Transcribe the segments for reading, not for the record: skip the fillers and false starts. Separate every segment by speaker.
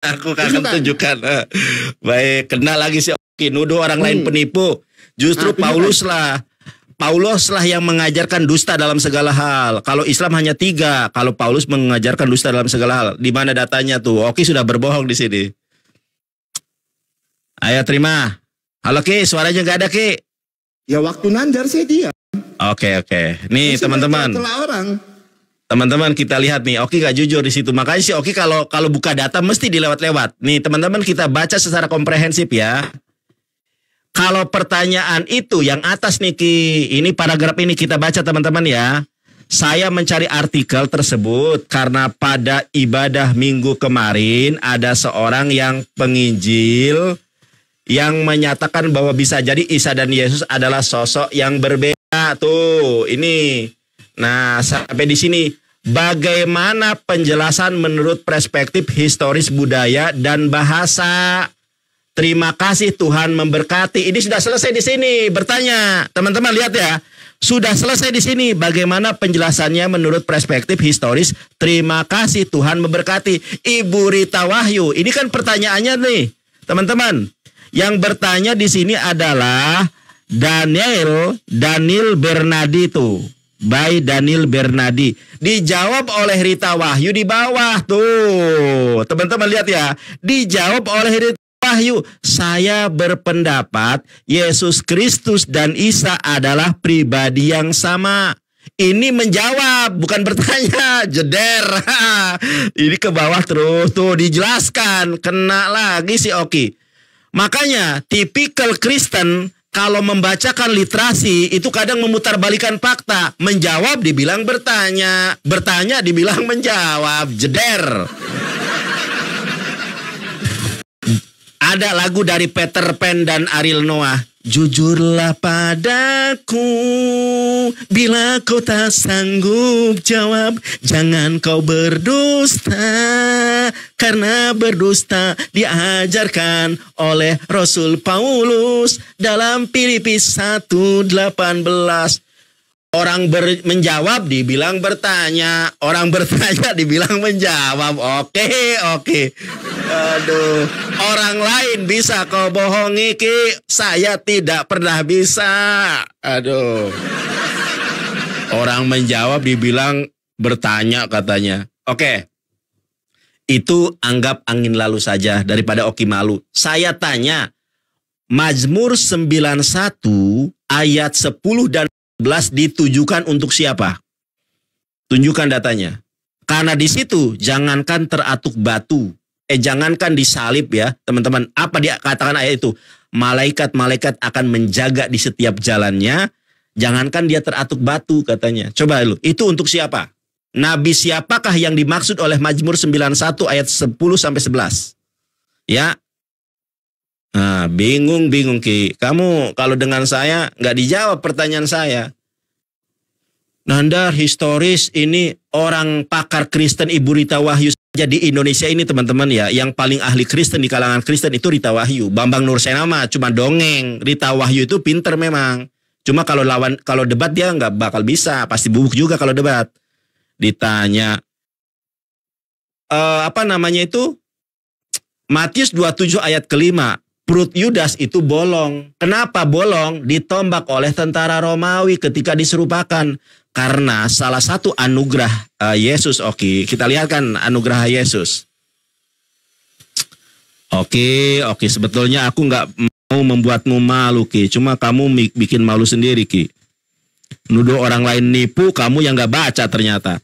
Speaker 1: Aku akan tunjukkan. Baik, kena lagi si Oki, nuduh orang lain penipu. Justru Paulus lah yang mengajarkan dusta dalam segala hal. Kalau Islam hanya 3, kalau Paulus mengajarkan dusta dalam segala hal. Di mana datanya tuh? Oki sudah berbohong di sini. Ayo terima. Halo Ki, suaranya nggak ada Ki.
Speaker 2: Ya waktu nandar saya diam.
Speaker 1: Oke. Nih teman-teman. Teman-teman kita lihat nih, Oki gak jujur di situ. Makanya si Oki kalau buka data mesti dilewat-lewat. Nih teman-teman kita baca secara komprehensif ya. Kalau pertanyaan itu yang atas nih Ki, ini paragraf ini kita baca teman-teman ya. Saya mencari artikel tersebut karena pada ibadah minggu kemarin ada seorang yang penginjil yang menyatakan bahwa bisa jadi Isa dan Yesus adalah sosok yang berbeda tuh. Ini. Nah, sampai di sini bagaimana penjelasan menurut perspektif historis budaya dan bahasa? Terima kasih, Tuhan memberkati. Ini sudah selesai di sini. Bertanya, teman-teman lihat ya. Sudah selesai di sini. Bagaimana penjelasannya menurut perspektif historis? Terima kasih, Tuhan memberkati. Ibu Rita Wahyu. Ini kan pertanyaannya nih, teman-teman. Yang bertanya di sini adalah Daniel Bernadi tuh. By Daniel Bernadi. Dijawab oleh Rita Wahyu di bawah tuh. Teman-teman lihat ya. Dijawab oleh Rita Wahyu. Saya berpendapat Yesus Kristus dan Isa adalah pribadi yang sama. Ini menjawab, bukan bertanya. Jeder. Ini ke bawah terus tuh dijelaskan. Kena lagi si Oki. Makanya tipikal Kristen kalau membacakan literasi itu kadang memutarbalikan fakta. Menjawab dibilang bertanya. Bertanya dibilang menjawab. Jeder. Ada lagu dari Peter Pan dan Ariel Noah. Jujurlah padaku bila kau tak sanggup jawab. Jangan kau berdusta, karena berdusta diajarkan oleh Rasul Paulus dalam Filipi 1:18. Orang menjawab dibilang bertanya, orang bertanya dibilang menjawab. Oke. Aduh, orang lain bisa kau bohongi Ki, saya tidak pernah bisa. Aduh. Orang menjawab dibilang bertanya katanya. Oke. Itu anggap angin lalu saja daripada Oki malu. Saya tanya, Mazmur 91 ayat 10 dan 11 ditujukan untuk siapa? Tunjukkan datanya. Karena di situ jangankan teratuk batu, jangankan disalib ya, teman-teman. Apa dia katakan ayat itu? Malaikat-malaikat akan menjaga di setiap jalannya, jangankan dia teratuk batu katanya. Coba dulu, itu untuk siapa? Nabi siapakah yang dimaksud oleh Mazmur 91 ayat 10 sampai 11? Ya. Nah, bingung Ki. Kamu kalau dengan saya nggak dijawab pertanyaan saya. Nandar historis ini orang pakar Kristen Ibu Rita Wahyu saja di Indonesia ini teman-teman ya. Yang paling ahli Kristen di kalangan Kristen itu Rita Wahyu. Bambang Nursena mah cuma dongeng. Rita Wahyu itu pinter memang. Cuma kalau debat dia nggak bakal bisa. Pasti bubuk juga kalau debat. Ditanya. Apa namanya itu? Matius 27 ayat ke-5. Perut Yudas itu bolong. Kenapa bolong? Ditombak oleh tentara Romawi ketika diserupakan. Karena salah satu anugerah Yesus. Oke, kita lihat kan anugerah Yesus. Oke. Sebetulnya aku nggak mau membuatmu malu Ki. Cuma kamu bikin malu sendiri Ki. Nuduh orang lain nipu, kamu yang nggak baca ternyata.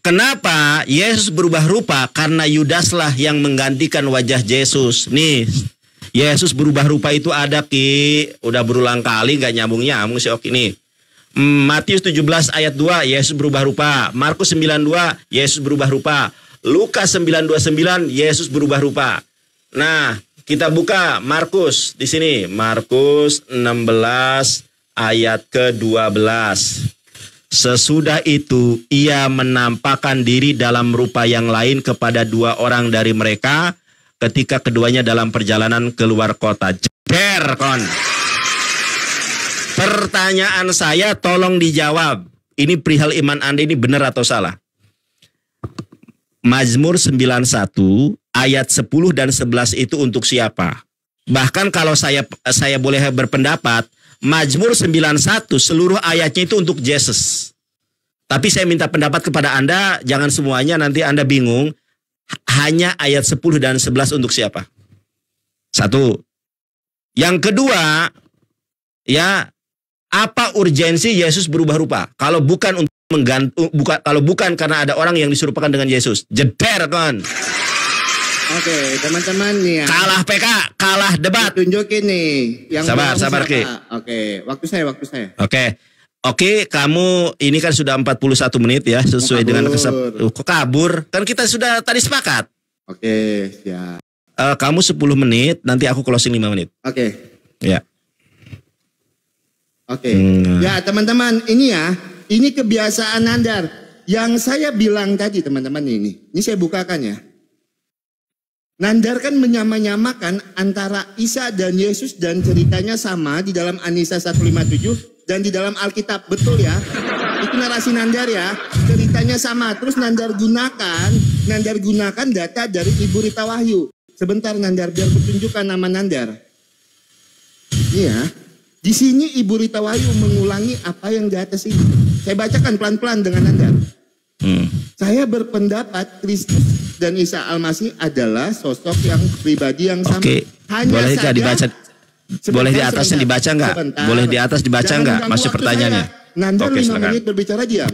Speaker 1: Kenapa Yesus berubah rupa? Karena Yudaslah yang menggantikan wajah Yesus. Nih. Yesus berubah rupa itu ada Ki. Udah berulang kali gak nyambung si Oki nih. Matius 17 ayat 2 Yesus berubah rupa. Markus 9:2 Yesus berubah rupa. Lukas 9:29 Yesus berubah rupa. Nah, kita buka Markus di sini. Markus 16 ayat ke-12. Sesudah itu ia menampakkan diri dalam rupa yang lain kepada 2 orang dari mereka ketika keduanya dalam perjalanan keluar kota. Jeder kon. Pertanyaan saya tolong dijawab. Ini perihal iman Anda ini benar atau salah? Mazmur 91 ayat 10 dan 11 itu untuk siapa? Bahkan kalau saya boleh berpendapat, Mazmur 91 seluruh ayatnya itu untuk Yesus. Tapi saya minta pendapat kepada Anda, jangan semuanya nanti Anda bingung. Hanya ayat 10 dan 11 untuk siapa? Satu. Yang kedua, ya, apa urgensi Yesus berubah rupa? Kalau bukan untuk kalau bukan karena ada orang yang diserupakan dengan Yesus. Jeder kan.
Speaker 2: Oke, teman-teman nih ya.
Speaker 1: Kalah PK, kalah debat.
Speaker 2: Tunjukin nih. Yang
Speaker 1: Sabar Ki.
Speaker 2: Oke, waktu saya.
Speaker 1: Oke, kamu ini kan sudah 41 menit ya, sesuai dengan kok kabur? Kan kita sudah tadi sepakat.
Speaker 2: Oke, siap.
Speaker 1: Kamu 10 menit, nanti aku closing 5 menit.
Speaker 2: Oke.
Speaker 1: Ya.
Speaker 2: Oke. Ya, teman-teman, ini kebiasaan Nandar. Yang saya bilang tadi, teman-teman, ini saya bukakan ya. Nandar kan menyamakan antara Isa dan Yesus dan ceritanya sama di dalam An-Nisa 157 dan di dalam Alkitab, betul ya? Itu narasi Nandar ya, ceritanya sama. Terus Nandar gunakan data dari Ibu Rita Wahyu. Sebentar Nandar, biar kutunjukkan nama Nandar. Ini ya, di sini Ibu Rita Wahyu mengulangi apa yang di atas ini. Saya bacakan pelan-pelan dengan Nandar. Saya berpendapat Kristus dan Isa Al-Masih adalah sosok yang pribadi yang sama.
Speaker 1: Oke. Boleh nggak dibaca? Boleh di atasnya dibaca nggak? Boleh di atas dibaca nggak? Masih pertanyaannya.
Speaker 2: Nandar 5 menit berbicara diam.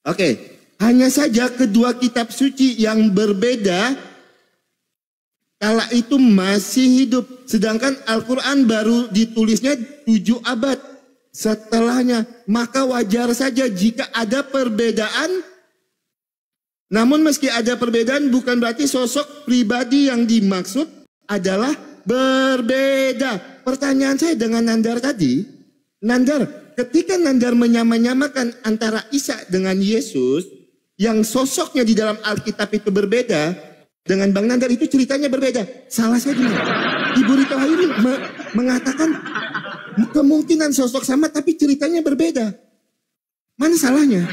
Speaker 2: Oke. Hanya saja kedua kitab suci yang berbeda kala itu masih hidup. Sedangkan Al-Quran baru ditulisnya 7 abad setelahnya. Maka wajar saja jika ada perbedaan. Namun meski ada perbedaan bukan berarti sosok pribadi yang dimaksud adalah berbeda. Pertanyaan saya dengan Nandar tadi. Nandar, ketika Nandar menyamakan antara Isa dengan Yesus. Yang sosoknya di dalam Alkitab itu berbeda. Dengan Bang Nandar itu ceritanya berbeda. Salah saya gimana? Ibu Rita Wahyu mengatakan kemungkinan sosok sama tapi ceritanya berbeda. Mana salahnya?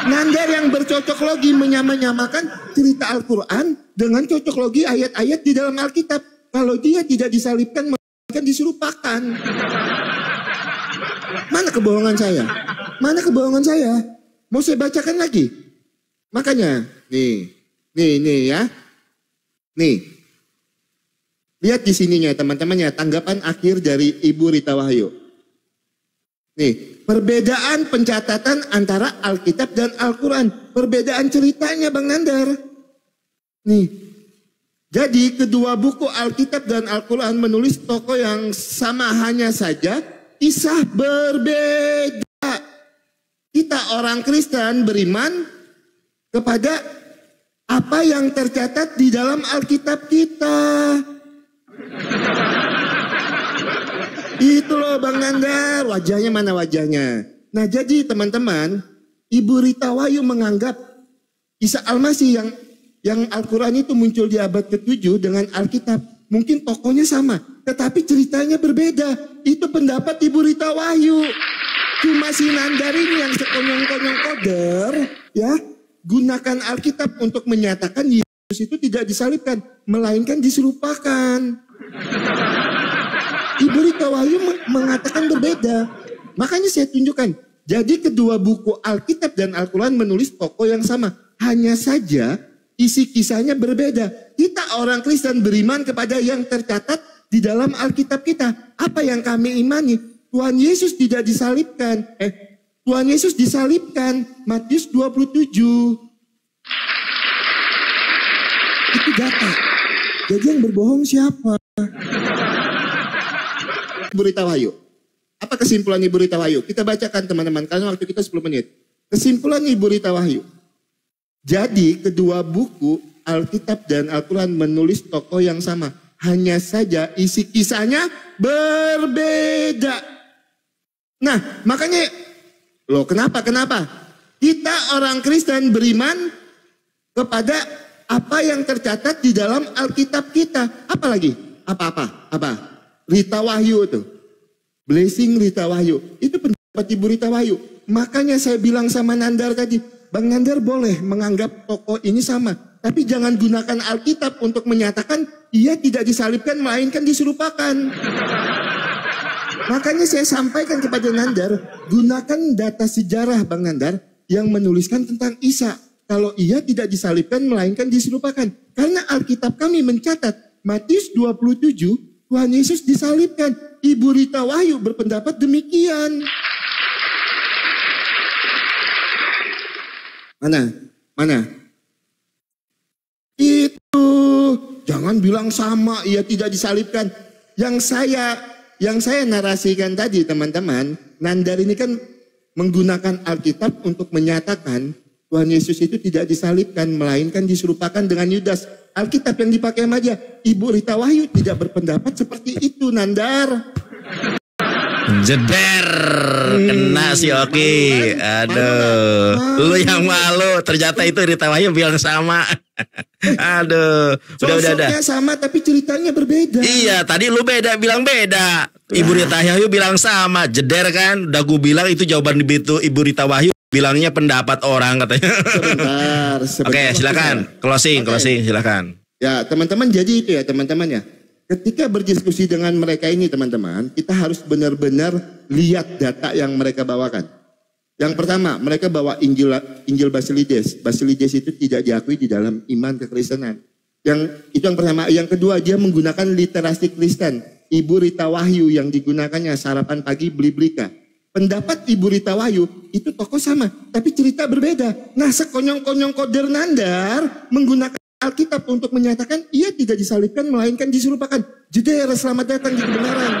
Speaker 2: Nandar yang bercocok logi menyamakan cerita Al-Quran dengan cocok logi ayat-ayat di dalam Alkitab. Kalau dia tidak disalibkan, maka diserupakan. Mana kebohongan saya? Mana kebohongan saya? Mau saya bacakan lagi? Makanya, nih ya. Nih. Lihat di sininya teman-teman ya, tanggapan akhir dari Ibu Rita Wahyu. Nih, perbedaan pencatatan antara Alkitab dan Al-Quran. Perbedaan ceritanya Bang Nandar. Nih, jadi kedua buku Alkitab dan Al-Quran menulis tokoh yang sama, hanya saja kisah berbeda. Kita orang Kristen beriman kepada apa yang tercatat di dalam Alkitab kita. Itu loh Bang Nandar, wajahnya mana wajahnya. Nah jadi teman-teman, Ibu Rita Wahyu menganggap Isa Al-Masih yang Al-Quran itu muncul di abad ke-7 dengan Alkitab. Mungkin tokohnya sama, tetapi ceritanya berbeda. Itu pendapat Ibu Rita Wahyu. Cuma si Nandar ini yang sekonyong-konyong koder, ya, gunakan Alkitab untuk menyatakan Yesus itu tidak disalibkan, melainkan diserupakan. Ibu Rita Wahyu mengatakan berbeda. Makanya saya tunjukkan. Jadi kedua buku Alkitab dan Al-Quran menulis tokoh yang sama. Hanya saja isi kisahnya berbeda. Kita orang Kristen beriman kepada yang tercatat di dalam Alkitab kita. Apa yang kami imani? Tuhan Yesus tidak disalibkan. Tuhan Yesus disalibkan. Matius 27. Itu data. Jadi yang berbohong siapa? Ibu Rita Wahyu. Apa kesimpulan Ibu Rita Wahyu? Kita bacakan teman-teman, karena waktu kita 10 menit. Kesimpulan Ibu Rita Wahyu. Jadi kedua buku Alkitab dan Al-Quran menulis tokoh yang sama. Hanya saja isi kisahnya berbeda. Nah makanya, loh kenapa? Kita orang Kristen beriman kepada apa yang tercatat di dalam Alkitab kita. Apa lagi? Apa? Rita Wahyu itu. Blessing Rita Wahyu. Itu pendapat Ibu Rita Wahyu. Makanya saya bilang sama Nandar tadi, Bang Nandar boleh menganggap tokoh ini sama. Tapi jangan gunakan Alkitab untuk menyatakan ia tidak disalibkan melainkan diserupakan. Makanya saya sampaikan kepada Nandar, gunakan data sejarah Bang Nandar yang menuliskan tentang Isa. Kalau ia tidak disalibkan melainkan diserupakan. Karena Alkitab kami mencatat Matius 27 Tuhan Yesus disalibkan. Ibu Rita Wahyu berpendapat demikian. Mana? Itu jangan bilang sama ia tidak disalibkan. Yang saya narasikan tadi teman-teman, Nandar ini kan menggunakan Alkitab untuk menyatakan Tuhan Yesus itu tidak disalibkan melainkan diserupakan dengan Yudas. Alkitab yang dipakai aja. Ibu Rita Wahyu tidak berpendapat seperti itu, Nandar.
Speaker 1: Jeder, kena si Oki. Aduh, lu yang malu. Ternyata itu Rita Wahyu bilang sama. Aduh, udah.
Speaker 2: Sama tapi ceritanya berbeda.
Speaker 1: Iya, tadi lu bilang beda. Ibu Rita Wahyu bilang sama. Jeder kan, udah gue bilang itu jawaban itu Ibu Rita Wahyu bilangnya pendapat orang katanya. Sebentar. Oke, silakan. Closing, silakan.
Speaker 2: Ya, teman-teman, jadi itu ya teman-teman ya. Ketika berdiskusi dengan mereka ini teman-teman, kita harus benar-benar lihat data yang mereka bawakan. Yang pertama, mereka bawa Injil Basilides. Basilides itu tidak diakui di dalam iman kekristenan. Itu yang pertama. Yang kedua, dia menggunakan literasi Kristen. Ibu Rita Wahyu yang digunakannya sarapan pagi beli-belika. Pendapat Ibu Rita Wahyu itu tokoh sama, tapi cerita berbeda. Nah, sekonyong-konyong koder Nandar menggunakan Alkitab untuk menyatakan ia tidak disalibkan melainkan diserupakan. Jeder, selamat datang di kebenaran.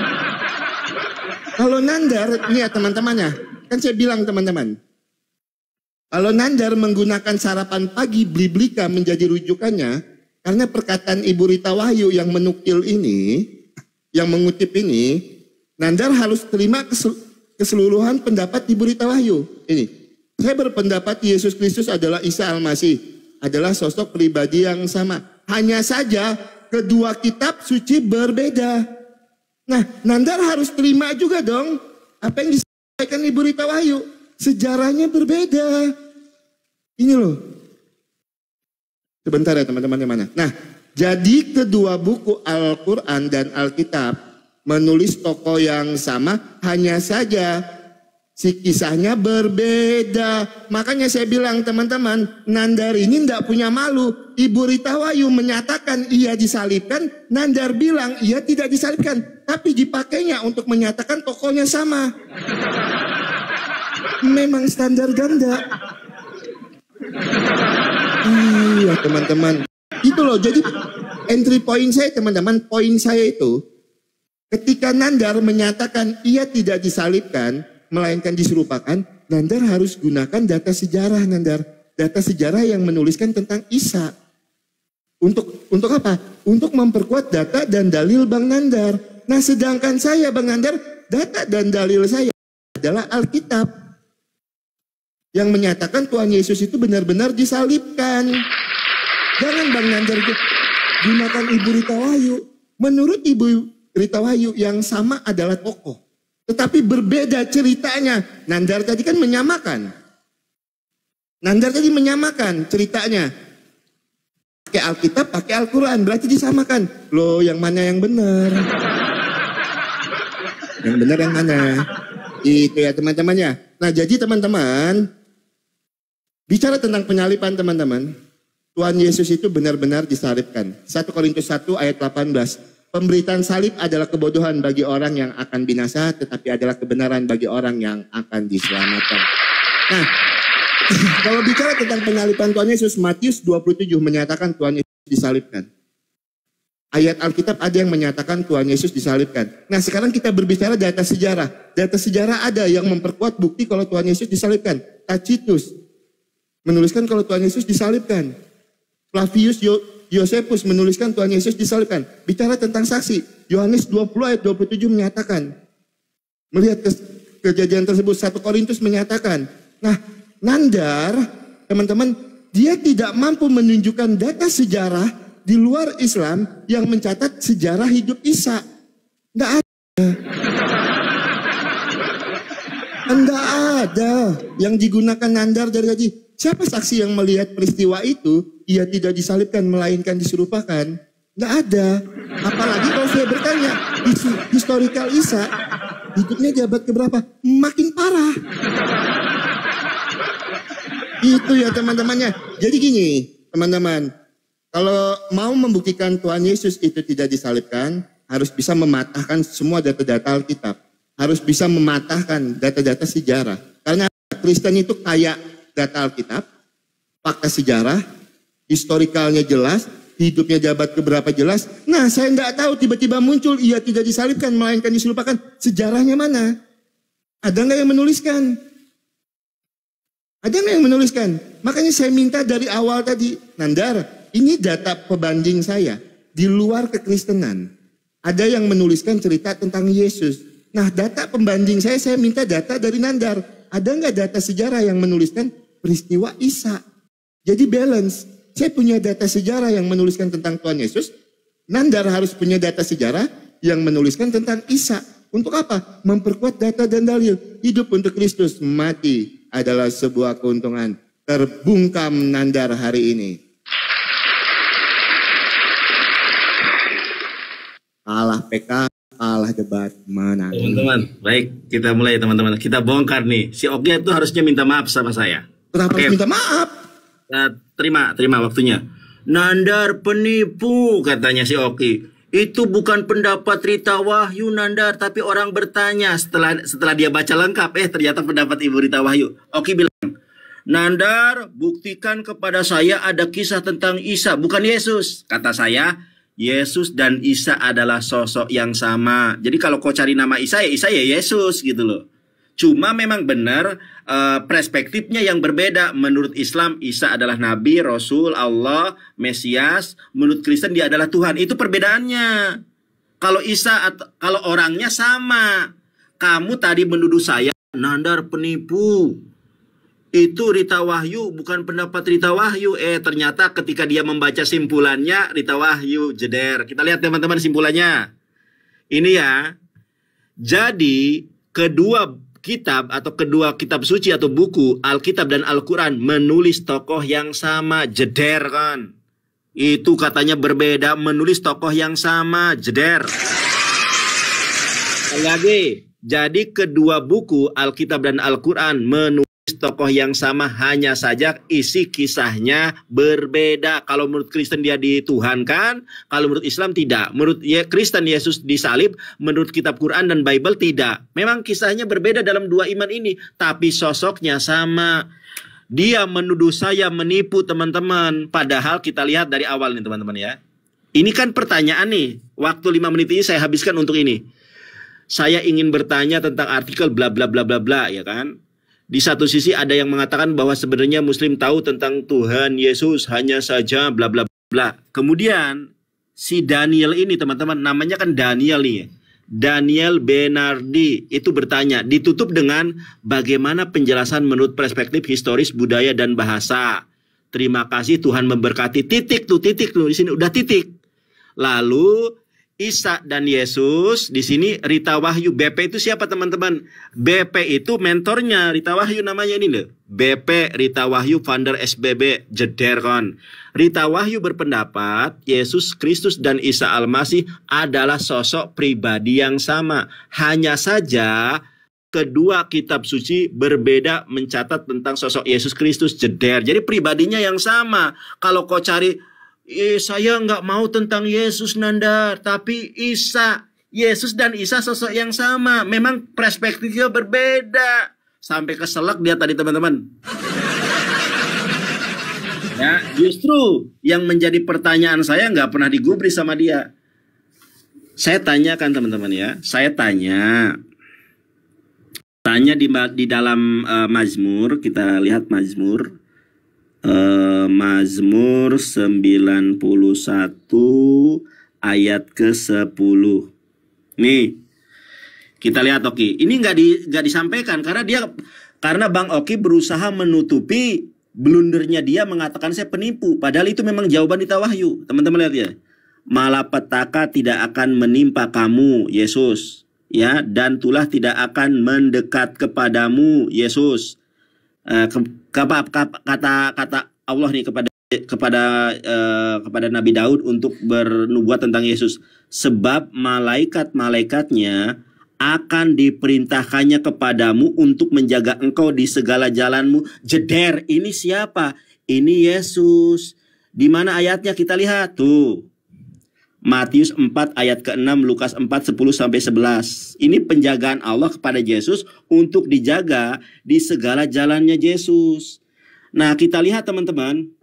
Speaker 2: Kalau Nandar, ini ya teman-temannya, kan saya bilang teman-teman, kalau Nandar menggunakan sarapan pagi beli-belika menjadi rujukannya, karena perkataan Ibu Rita Wahyu yang menukil ini, yang mengutip ini, Nandar harus terima keseluruhan pendapat Ibu Rita Wahyu. Ini, saya berpendapat Yesus Kristus adalah Isa Al-Masih. Adalah sosok pribadi yang sama. Hanya saja kedua kitab suci berbeda. Nah, Nandar harus terima juga dong apa yang disampaikan Ibu Rita Wahyu. Sejarahnya berbeda. Ini loh. Sebentar ya teman-teman yang mana. Nah, jadi kedua buku Al-Quran dan Alkitab menulis tokoh yang sama, hanya saja si kisahnya berbeda. Makanya saya bilang teman-teman, Nandar ini tidak punya malu. Ibu Rita Wahyu menyatakan ia disalibkan, Nandar bilang ia tidak disalibkan. Tapi dipakainya untuk menyatakan tokohnya sama. Memang standar ganda. Iya teman-teman. Itu loh, jadi entry point saya teman-teman, poin saya itu, ketika Nandar menyatakan ia tidak disalibkan, melainkan diserupakan, Nandar harus gunakan data sejarah Nandar. Data sejarah yang menuliskan tentang Isa. Untuk apa? Untuk memperkuat data dan dalil Bang Nandar. Nah sedangkan saya Bang Nandar, data dan dalil saya adalah Alkitab. Yang menyatakan Tuhan Yesus itu benar-benar disalibkan. Jangan Bang Nandar gunakan Ibu Rita Wahyu. Menurut Ibu Rita Wahyu yang sama adalah tokoh. Tetapi berbeda ceritanya. Nandar tadi kan menyamakan. Nandar tadi menyamakan ceritanya. Pakai Alkitab, pakai Al-Quran. Berarti disamakan. Loh yang mana yang benar? Yang benar yang mana? Itu ya teman-temannya. Nah jadi teman-teman, bicara tentang penyaliban teman-teman. Tuhan Yesus itu benar-benar disalibkan. 1 Korintus 1 ayat 18. Pemberitaan salib adalah kebodohan bagi orang yang akan binasa, tetapi adalah kebenaran bagi orang yang akan diselamatkan. Nah, kalau bicara tentang penyaliban Tuhan Yesus, Matius 27 menyatakan Tuhan Yesus disalibkan. Ayat Alkitab ada yang menyatakan Tuhan Yesus disalibkan. Nah, sekarang kita berbicara data sejarah. Data sejarah ada yang memperkuat bukti kalau Tuhan Yesus disalibkan. Tacitus menuliskan kalau Tuhan Yesus disalibkan. Flavius Josephus menuliskan Tuhan Yesus disalibkan. Bicara tentang saksi, Yohanes 20 ayat 27 menyatakan. Melihat kejadian tersebut, 1 Korintus menyatakan. Nah, Nandar, teman-teman, dia tidak mampu menunjukkan data sejarah di luar Islam yang mencatat sejarah hidup Isa. Tidak ada. Tidak ada yang digunakan Nandar dari tadi. Siapa saksi yang melihat peristiwa itu? Ia tidak disalibkan melainkan diserupakan. Nggak ada. Apalagi kalau saya bertanya, historical Isa, hidupnya di abad keberapa? Makin parah. Itu ya teman-temannya. Jadi gini, teman-teman. Kalau mau membuktikan Tuhan Yesus itu tidak disalibkan, harus bisa mematahkan semua data-data Alkitab. Harus bisa mematahkan data-data sejarah. Karena Kristen itu kayak data Alkitab, fakta sejarah, historikalnya jelas, hidupnya jabat keberapa jelas. Nah, saya nggak tahu tiba-tiba muncul ia tidak disalibkan melainkan diserupakan. Sejarahnya mana? Ada nggak yang menuliskan? Ada nggak yang menuliskan? Makanya saya minta dari awal tadi, Nandar, ini data pebanding saya di luar kekristenan. Ada yang menuliskan cerita tentang Yesus. Nah, data pembanding saya minta data dari Nandar. Ada nggak data sejarah yang menuliskan peristiwa Isa? Jadi balance. Saya punya data sejarah yang menuliskan tentang Tuhan Yesus. Nandar harus punya data sejarah yang menuliskan tentang Isa. Untuk apa? Memperkuat data dan dalil. Hidup untuk Kristus, mati adalah sebuah keuntungan. Terbungkam Nandar hari ini. Kalah PK, kalah debat, mana?
Speaker 1: Teman-teman, baik, kita mulai teman-teman. Kita bongkar nih. Si Oki itu harusnya minta maaf sama saya.
Speaker 2: Kenapa harus minta maaf?
Speaker 1: Terima waktunya. Nandar penipu, katanya si Oki. Itu bukan pendapat Rita Wahyu, Nandar, tapi orang bertanya setelah dia baca lengkap, ternyata pendapat Ibu Rita Wahyu. Oki bilang, Nandar, buktikan kepada saya ada kisah tentang Isa, bukan Yesus. Kata saya, Yesus dan Isa adalah sosok yang sama. Jadi kalau kau cari nama Isa ya Yesus gitu loh. Cuma memang benar perspektifnya yang berbeda. Menurut Islam Isa adalah Nabi, Rasul, Allah, Mesias. Menurut Kristen dia adalah Tuhan. Itu perbedaannya. Kalau Isa kalau orangnya sama. Kamu tadi menuduh saya Nandar penipu. Itu Rita Wahyu, bukan pendapat Rita Wahyu. Ternyata ketika dia membaca simpulannya, Rita Wahyu jeder. Kita lihat teman-teman simpulannya. Ini ya. Jadi, kedua kitab atau kedua kitab suci atau buku, Alkitab dan Al-Quran, menulis tokoh yang sama, jeder kan. Itu katanya berbeda, menulis tokoh yang sama, jeder. Lagi, jadi kedua buku, Alkitab dan Al-Quran, menulis tokoh yang sama, hanya saja isi kisahnya berbeda. Kalau menurut Kristen dia dituhankan, kalau menurut Islam tidak. Menurut Kristen Yesus disalib, menurut kitab Quran dan Bible tidak. Memang kisahnya berbeda dalam dua iman ini, tapi sosoknya sama. Dia menuduh saya menipu teman-teman. Padahal kita lihat dari awal nih teman-teman ya. Ini kan pertanyaan nih. Waktu 5 menit ini saya habiskan untuk ini. Saya ingin bertanya tentang artikel bla bla bla bla bla ya kan. Di satu sisi ada yang mengatakan bahwa sebenarnya Muslim tahu tentang Tuhan Yesus hanya saja bla bla bla. Kemudian si Daniel ini teman-teman, namanya kan Daniel nih. Daniel Benardi itu bertanya, ditutup dengan bagaimana penjelasan menurut perspektif historis, budaya dan bahasa. Terima kasih, Tuhan memberkati. Titik tuh di sini udah titik. Lalu Isa dan Yesus, di sini Rita Wahyu. BP itu siapa teman-teman? BP itu mentornya Rita Wahyu, namanya ini loh. BP Rita Wahyu, founder SBB, jeder kan. Rita Wahyu berpendapat Yesus Kristus dan Isa Al-Masih adalah sosok pribadi yang sama. Hanya saja kedua kitab suci berbeda mencatat tentang sosok Yesus Kristus, jeder. Jadi pribadinya yang sama. Kalau kau cari saya nggak mau tentang Yesus Nandar, tapi Isa, Yesus dan Isa sosok yang sama. Memang perspektifnya berbeda. Sampai keselak dia tadi teman-teman. Ya, justru yang menjadi pertanyaan saya nggak pernah digubris sama dia. Saya tanyakan teman-teman ya, saya tanya di dalam Mazmur, kita lihat Mazmur. Mazmur 91 ayat ke-10. Nih, kita lihat Oki. Ini nggak disampaikan karena Bang Oki berusaha menutupi blundernya dia mengatakan saya penipu. Padahal itu memang jawaban Rita Wahyu. Teman-teman lihat ya. Malapetaka tidak akan menimpa kamu, Yesus. Ya, dan tulah tidak akan mendekat kepadamu, Yesus. kata Allah nih kepada Nabi Daud untuk bernubuat tentang Yesus. Sebab malaikat-malaikatnya akan diperintahkannya kepadamu untuk menjaga engkau di segala jalanmu. Jeder, ini siapa? Ini Yesus. Di mana ayatnya kita lihat? Tuh. Matius 4 ayat ke-6, Lukas 4, 10-11. Ini penjagaan Allah kepada Yesus untuk dijaga di segala jalannya Yesus. Nah, kita lihat teman-teman,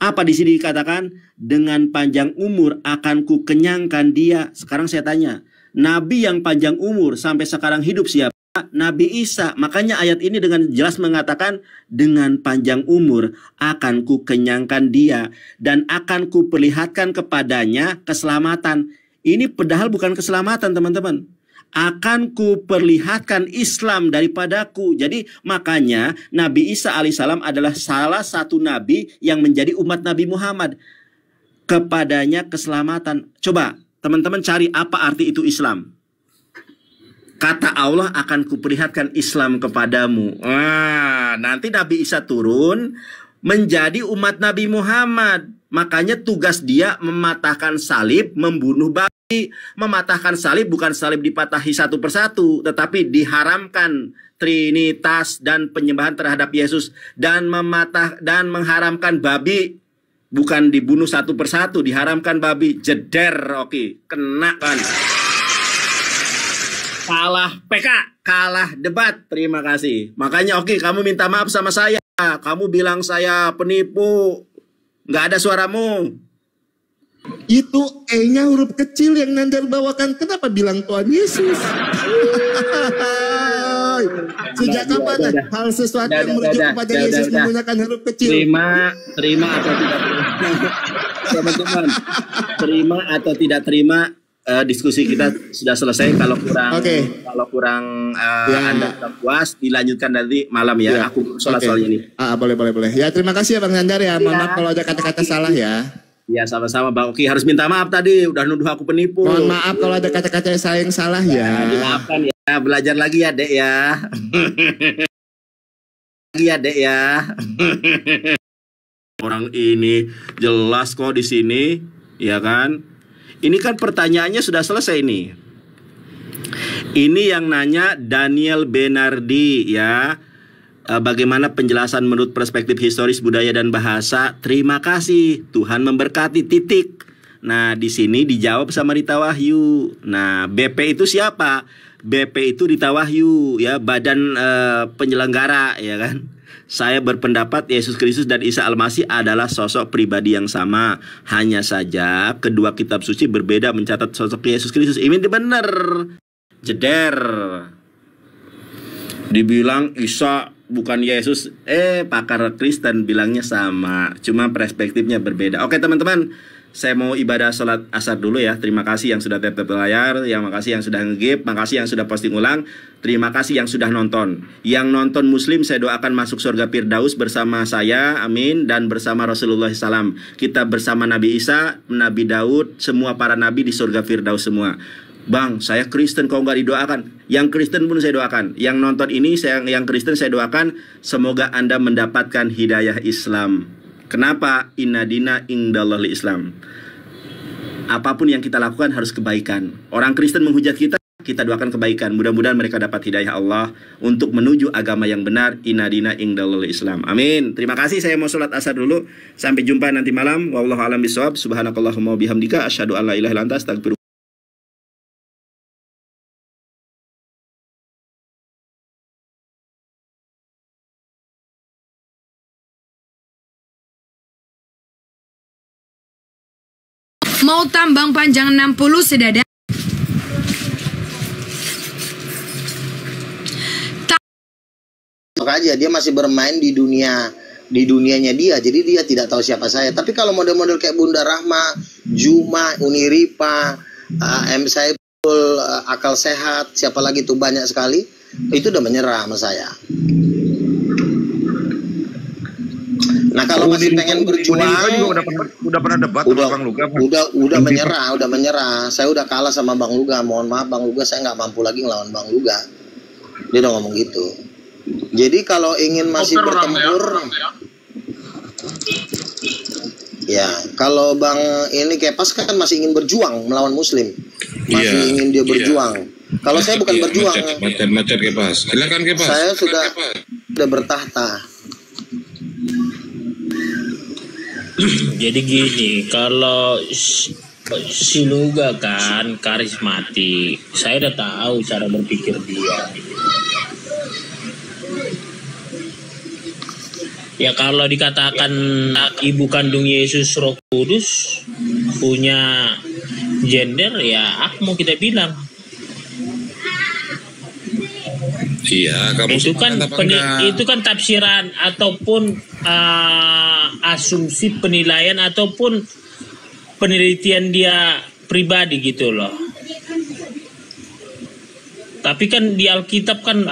Speaker 1: apa di sini dikatakan? Dengan panjang umur akan ku kenyangkan dia. Sekarang saya tanya, Nabi yang panjang umur sampai sekarang hidup siapa? Nabi Isa. Makanya ayat ini dengan jelas mengatakan, dengan panjang umur akan ku kenyangkan dia dan akan ku perlihatkan kepadanya keselamatan. Ini padahal bukan keselamatan teman-teman. Akan ku perlihatkan Islam daripadaku. Jadi makanya Nabi Isa alaihissalam adalah salah satu nabi yang menjadi umat Nabi Muhammad. Kepadanya keselamatan. Coba teman-teman cari apa arti itu Islam. Kata Allah, akan kuperlihatkan Islam kepadamu. Nanti Nabi Isa turun menjadi umat Nabi Muhammad. Makanya tugas dia mematahkan salib, membunuh babi. Mematahkan salib bukan salib dipatahi satu persatu, tetapi diharamkan trinitas dan penyembahan terhadap Yesus. Dan mengharamkan babi. Bukan dibunuh satu persatu, diharamkan babi. Jeder, oke. Kena kan. Kalah PK, kalah debat. Terima kasih. Makanya oke, kamu minta maaf sama saya. Kamu bilang saya penipu. Nggak ada suaramu.
Speaker 2: Itu E-nya huruf kecil yang Nandar bawakan. Kenapa bilang Tuhan Yesus? Sejak kapan hal sesuatu yang merujuk kepada Yesus menggunakan huruf kecil?
Speaker 1: Terima atau tidak terima. Teman-teman, terima atau tidak terima. Diskusi kita sudah selesai. Kalau kurang Anda puas, dilanjutkan nanti malam ya. Aku sholat soal ini.
Speaker 2: Boleh. Ya, terima kasih ya Bang Nandar ya. Mohon maaf kalau ada kata-kata salah ya.
Speaker 1: Ya, sama-sama Bang Oki. Harus minta maaf tadi, udah nuduh aku penipu.
Speaker 2: Mohon maaf kalau ada kata-kata yang salah ya.
Speaker 1: Dimaafkan ya. Belajar lagi ya, Dek ya. Orang ini jelas kok di sini, ya kan? Ini kan pertanyaannya sudah selesai nih. Ini yang nanya Daniel Benardi ya. Bagaimana penjelasan menurut perspektif historis budaya dan bahasa? Terima kasih. Tuhan memberkati titik. Nah, di sini dijawab sama Rita Wahyu. Nah, BP itu siapa? BP itu Rita Wahyu ya, badan penyelenggara ya kan. Saya berpendapat Yesus Kristus dan Isa Al-Masih adalah sosok pribadi yang sama. Hanya saja kedua kitab suci berbeda mencatat sosok Yesus Kristus. Ini benar. Jeder. Dibilang Isa bukan Yesus. Pakar Kristen bilangnya sama. Cuma perspektifnya berbeda. Oke teman-teman. Saya mau ibadah sholat asar dulu ya. Terima kasih yang sudah tap layar, makasih yang sudah nge-give, makasih yang sudah posting ulang, terima kasih yang sudah nonton. Yang nonton muslim saya doakan masuk surga Firdaus bersama saya, amin, dan bersama Rasulullah SAW. Kita bersama Nabi Isa, Nabi Daud, semua para nabi di surga Firdaus semua. Bang, saya Kristen kok nggak didoakan? Yang Kristen pun saya doakan. Yang nonton ini, yang Kristen saya doakan, semoga Anda mendapatkan hidayah Islam. Kenapa? Inna dina indallahil Islam. Apapun yang kita lakukan harus kebaikan. Orang Kristen menghujat kita, kita doakan kebaikan. Mudah-mudahan mereka dapat hidayah Allah untuk menuju agama yang benar. Inna dina indallahil Islam. Amin. Terima kasih. Saya mau sholat asar dulu. Sampai jumpa nanti malam. Wallahu a'lam bishawab. Subhanakallahumma bihamdika asyhadu an la ilaha illa anta astaghfiruka.
Speaker 3: Mau tambang panjang 60 sedada.
Speaker 4: Aja dia masih bermain di dunianya dia, jadi dia tidak tahu siapa saya. Tapi kalau model-model kayak Bunda Rahma, Juma, Uniripa, M Saiful, Akal Sehat, siapa lagi tuh banyak sekali, itu udah menyerah sama saya. Nah kalau masih pengen berjuang,
Speaker 5: udah pernah debat sama Bang Luga.
Speaker 4: Udah menyerah. Saya udah kalah sama Bang Luga. Mohon maaf Bang Luga, saya nggak mampu lagi ngelawan Bang Luga. Dia udah ngomong gitu. Jadi kalau ingin masih bertempur, ya kalau Bang ini Kepas kan masih ingin berjuang melawan Muslim, masih ingin dia berjuang. Kalau saya bukan berjuang.
Speaker 5: Macet Kepas. Silakan Kepas.
Speaker 4: Saya sudah bertahta.
Speaker 6: Jadi gini, kalau si Luga kan karismatik, saya udah tahu cara berpikir dia. Ya kalau dikatakan ibu kandung Yesus Roh Kudus punya gender, ya apa mau kita bilang?
Speaker 5: Iya, kamu
Speaker 6: itu kan tafsiran ataupun asumsi penilaian ataupun penelitian dia pribadi gitu loh. Tapi kan di Alkitab kan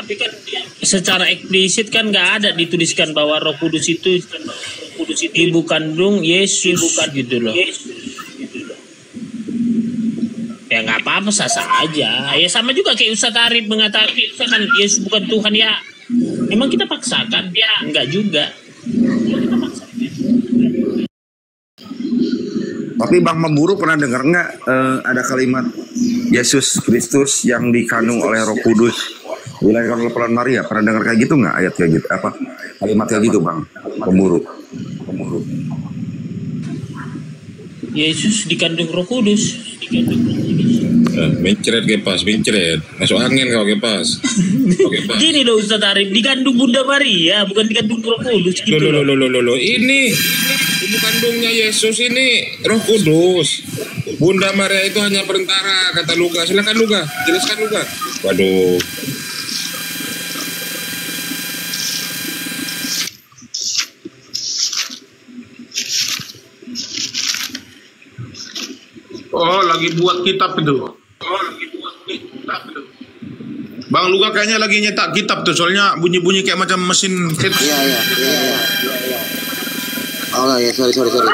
Speaker 6: secara eksplisit kan nggak ada dituliskan bahwa Roh Kudus itu ibu kandung Yesus bukan gitu loh. Ya nggak apa-apa, sah-sah aja. Ya sama juga kayak Ustadz Arif mengatakan Yesus bukan Tuhan, ya emang kita paksakan? Ya nggak juga.
Speaker 5: Tapi Bang Memburu pernah dengar nggak ada kalimat Yesus Kristus yang dikandung oleh Roh Kudus dilahirkan oleh Peran Maria? Pernah dengar kayak gitu nggak, ayat kayak gitu? Apa kalimat kayak gitu Bang Memburu?
Speaker 6: Yesus dikandung Roh Kudus.
Speaker 5: Mencret Kepas, mencret. Masuk angin kau Kepas.
Speaker 6: Gini loh Ustadz Arif, dikandung Bunda Maria, bukan dikandung Roh Kudus gitu loh.
Speaker 5: Ini ibu kandungnya Yesus ini Roh Kudus. Bunda Maria itu hanya perantara, kata Luka. Silakan Luka, jelaskan Luka. Waduh.
Speaker 7: Oh, lagi buat kitab itu. Bang Luka kayaknya lagi nyetak kitab tuh, soalnya bunyi-bunyi kayak macam mesin.
Speaker 4: Iya. Oh ya, sorry. Bukan.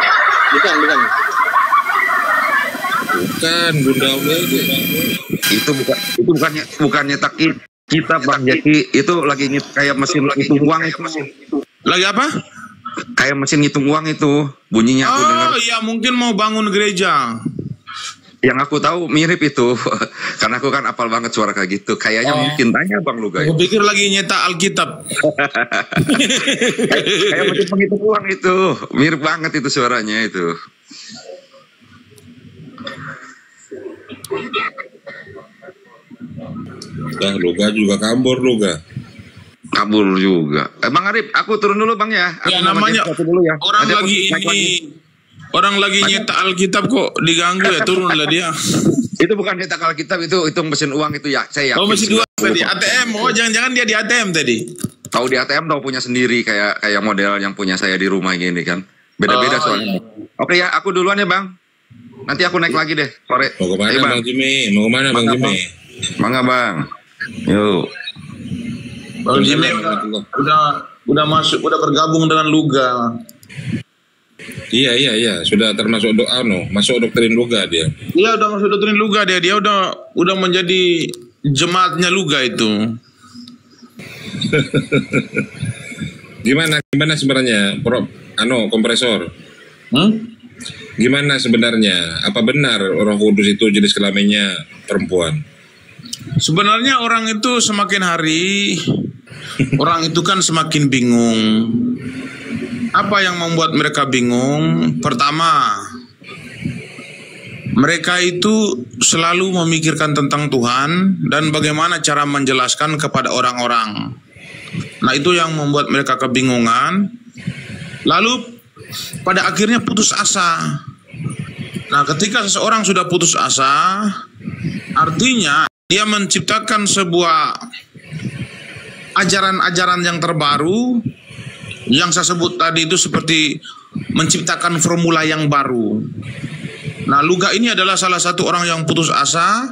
Speaker 5: Bukan, Bunda itu. Itu bukan nyetak kitab Bang. Jadi itu lagi kayak mesin hitung uang itu.
Speaker 7: Lagi apa?
Speaker 5: Kayak mesin hitung uang itu bunyinya aku dengar.
Speaker 7: Oh iya, mungkin mau bangun gereja.
Speaker 5: Yang aku tahu mirip itu, karena aku kan apal banget suara kayak gitu. Kayaknya mungkin tanya Bang Luga.
Speaker 7: Aku pikir lagi nyetak Alkitab.
Speaker 5: Kayak mesin penghitung uang itu, mirip banget itu suaranya itu. Luga juga kabur Luga. Kabur juga. Bang Arif, aku turun dulu Bang ya.
Speaker 7: Ya namanya
Speaker 5: dulu ya.
Speaker 7: Orang lagi Orang lagi nyetak Alkitab kok diganggu ya, turunlah dia.
Speaker 5: Itu bukan nyetak Alkitab, itu mesin uang itu ya, saya yakin.
Speaker 7: Oh mesin uang tadi, ATM. Oh jangan-jangan dia di ATM tadi.
Speaker 5: Tahu di ATM, tahu punya sendiri kayak model yang punya saya di rumah gini kan. Beda-beda soalnya. Oke ya, aku duluan ya Bang. Nanti aku naik lagi deh sore.
Speaker 7: Mau kemana Bang Jimmy? Mau kemana Bang Jimmy?
Speaker 5: Mangga Bang. Yuk.
Speaker 7: Bang Jimmy udah masuk, udah bergabung dengan Luga.
Speaker 5: Iya, sudah termasuk masuk doktrin Luga dia.
Speaker 7: Iya, udah masuk doktrin Luga dia. Dia udah menjadi jemaatnya Luga itu. Gimana sebenarnya, kompresor? Gimana sebenarnya? Apa benar Roh Kudus itu jenis kelaminnya perempuan? Sebenarnya orang itu semakin hari, orang itu kan semakin bingung. Apa yang membuat mereka bingung? Pertama, mereka itu selalu memikirkan tentang Tuhan dan bagaimana cara menjelaskan kepada orang-orang. Nah, itu yang membuat mereka kebingungan. Lalu pada akhirnya putus asa. Nah, ketika seseorang sudah putus asa, artinya dia menciptakan sebuah ajaran-ajaran yang terbaru. Yang saya sebut tadi itu seperti menciptakan formula yang baru. Nah, Luga ini adalah salah satu orang yang putus asa,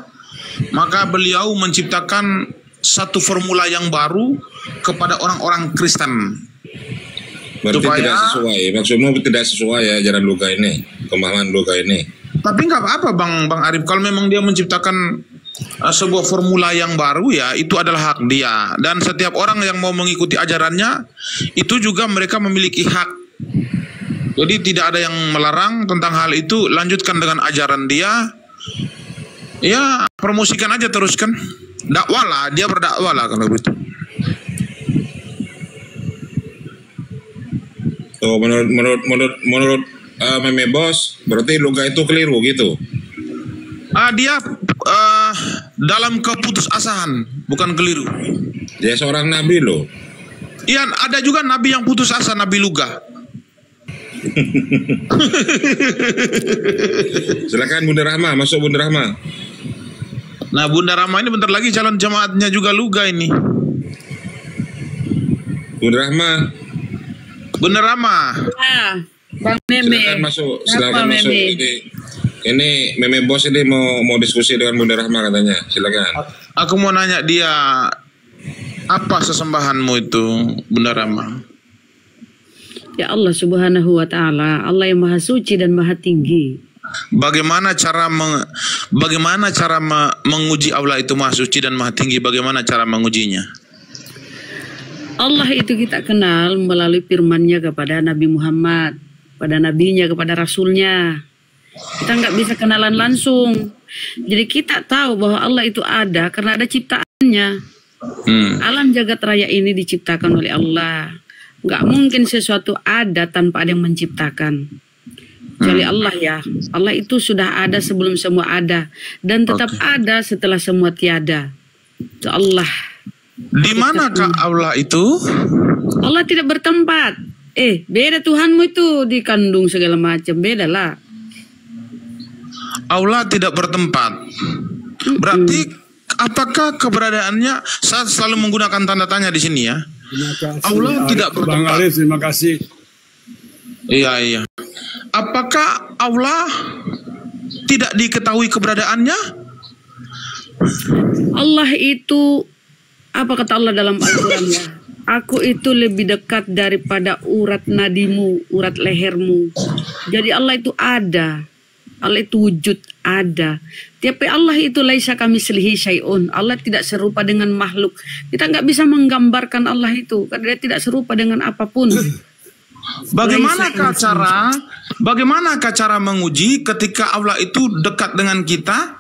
Speaker 7: maka beliau menciptakan satu formula yang baru kepada orang-orang Kristen.
Speaker 5: Berarti tidak sesuai, maksudmu tidak sesuai ya ajaran Luga ini, pemahaman Luga ini.
Speaker 7: Tapi nggak apa-apa Bang Arif, kalau memang dia menciptakan sebuah formula yang baru ya, itu adalah hak dia. Dan setiap orang yang mau mengikuti ajarannya itu juga mereka memiliki hak. Jadi tidak ada yang melarang tentang hal itu. Lanjutkan dengan ajaran dia. Ya, promosikan aja, teruskan. Dakwah lah, dia berdakwah lah kalau begitu.
Speaker 5: So, menurut Meme Bos, berarti Luga itu keliru gitu.
Speaker 7: Dia dalam keputusasaan, bukan keliru.
Speaker 5: Dia seorang nabi loh.
Speaker 7: Iya, ada juga nabi yang putus asa, Nabi Luga.
Speaker 5: Silakan Bunda Rahma, masuk Bunda Rahma.
Speaker 7: Nah, Bunda Rahma ini bentar lagi calon jemaatnya juga Luga ini.
Speaker 5: Bunda Rahma.
Speaker 7: Bunda Rahma.
Speaker 8: Ah, Bang Meme.
Speaker 5: Silakan masuk, silakan masuk. Ini Meme Bos ini mau diskusi dengan Bunda Rahma katanya. Silakan.
Speaker 7: Aku mau nanya dia, apa sesembahanmu itu, Bunda Rahma?
Speaker 8: Ya Allah Subhanahu wa Ta'ala, Allah yang Maha Suci dan Maha Tinggi.
Speaker 7: Bagaimana cara menguji Allah itu Maha Suci dan Maha Tinggi? Bagaimana cara mengujinya?
Speaker 8: Allah itu kita kenal melalui firman-Nya kepada Nabi Muhammad, pada nabinya, kepada rasulnya. Kita nggak bisa kenalan langsung. Jadi kita tahu bahwa Allah itu ada karena ada ciptaannya. Alam jagat raya ini diciptakan oleh Allah. Nggak mungkin sesuatu ada tanpa ada yang menciptakan. Kecuali Allah ya. Allah itu sudah ada sebelum semua ada. Dan tetap ada setelah semua tiada. Itu Allah.
Speaker 7: Di manakah Allah itu?
Speaker 8: Allah tidak bertempat. Beda Tuhanmu itu dikandung segala macam. Beda lah.
Speaker 7: Allah tidak bertempat. Berarti apakah keberadaannya? Saya selalu menggunakan tanda tanya di sini ya. Allah tidak bertempat.
Speaker 9: Bang Arif, terima kasih.
Speaker 7: Iya. Apakah Allah tidak diketahui keberadaannya?
Speaker 8: Allah itu, apa kata Allah dalam Al-Quran ya? Aku itu lebih dekat daripada urat nadimu, urat lehermu. Jadi Allah itu ada. Allah itu wujud, ada. Tapi Allah itu laisa kamitslihi syai'un. Allah tidak serupa dengan makhluk. Kita nggak bisa menggambarkan Allah itu karena dia tidak serupa dengan apapun.
Speaker 7: Bagaimanakah cara menguji ketika Allah itu dekat dengan kita?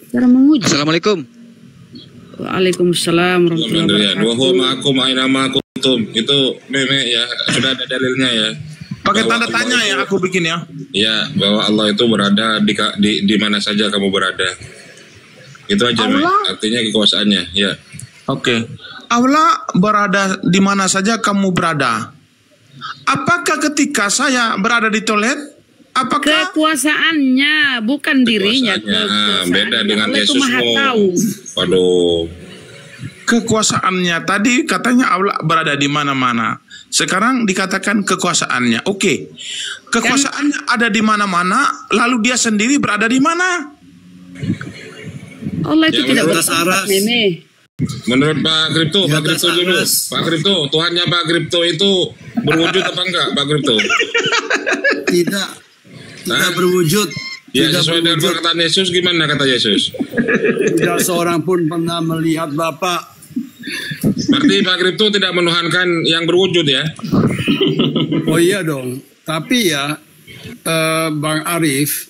Speaker 8: Cara menguji.
Speaker 10: Assalamualaikum.
Speaker 8: Waalaikumsalam warahmatullahi wabarakatuh.
Speaker 5: Itu Meme ya, sudah ada dalilnya ya.
Speaker 7: Pakai tanda tanya ya, aku bikin ya.
Speaker 5: Ya, bahwa Allah itu berada di mana saja kamu berada. Itu aja, artinya kekuasaannya. Ya.
Speaker 7: Oke. Allah berada di mana saja kamu berada. Apakah ketika saya berada di toilet, apakah
Speaker 8: kekuasaannya, bukan dirinya.
Speaker 5: Beda dengan
Speaker 8: Allah
Speaker 5: Yesus.
Speaker 8: itu Maha tahu.
Speaker 5: Waduh.
Speaker 7: Kekuasaannya tadi katanya Allah berada di mana-mana. Sekarang dikatakan kekuasaannya. Oke. Kekuasaannya ada di mana-mana, lalu dia sendiri berada di mana?
Speaker 8: Allah itu tidak bertempat, Meme.
Speaker 5: Menurut Pak Kripto, Pak Kripto dulu. Pak Kripto, Tuhannya Pak Kripto itu berwujud apa enggak, Pak Kripto?
Speaker 9: Tidak berwujud.
Speaker 5: Ya, sesuai dengan perkataan Yesus, gimana kata Yesus?
Speaker 9: Tidak seorang pun pernah melihat Bapa.
Speaker 5: Berarti Pak Kripto tidak menuhankan yang berwujud ya?
Speaker 9: Oh iya dong. Tapi ya, Bang Arif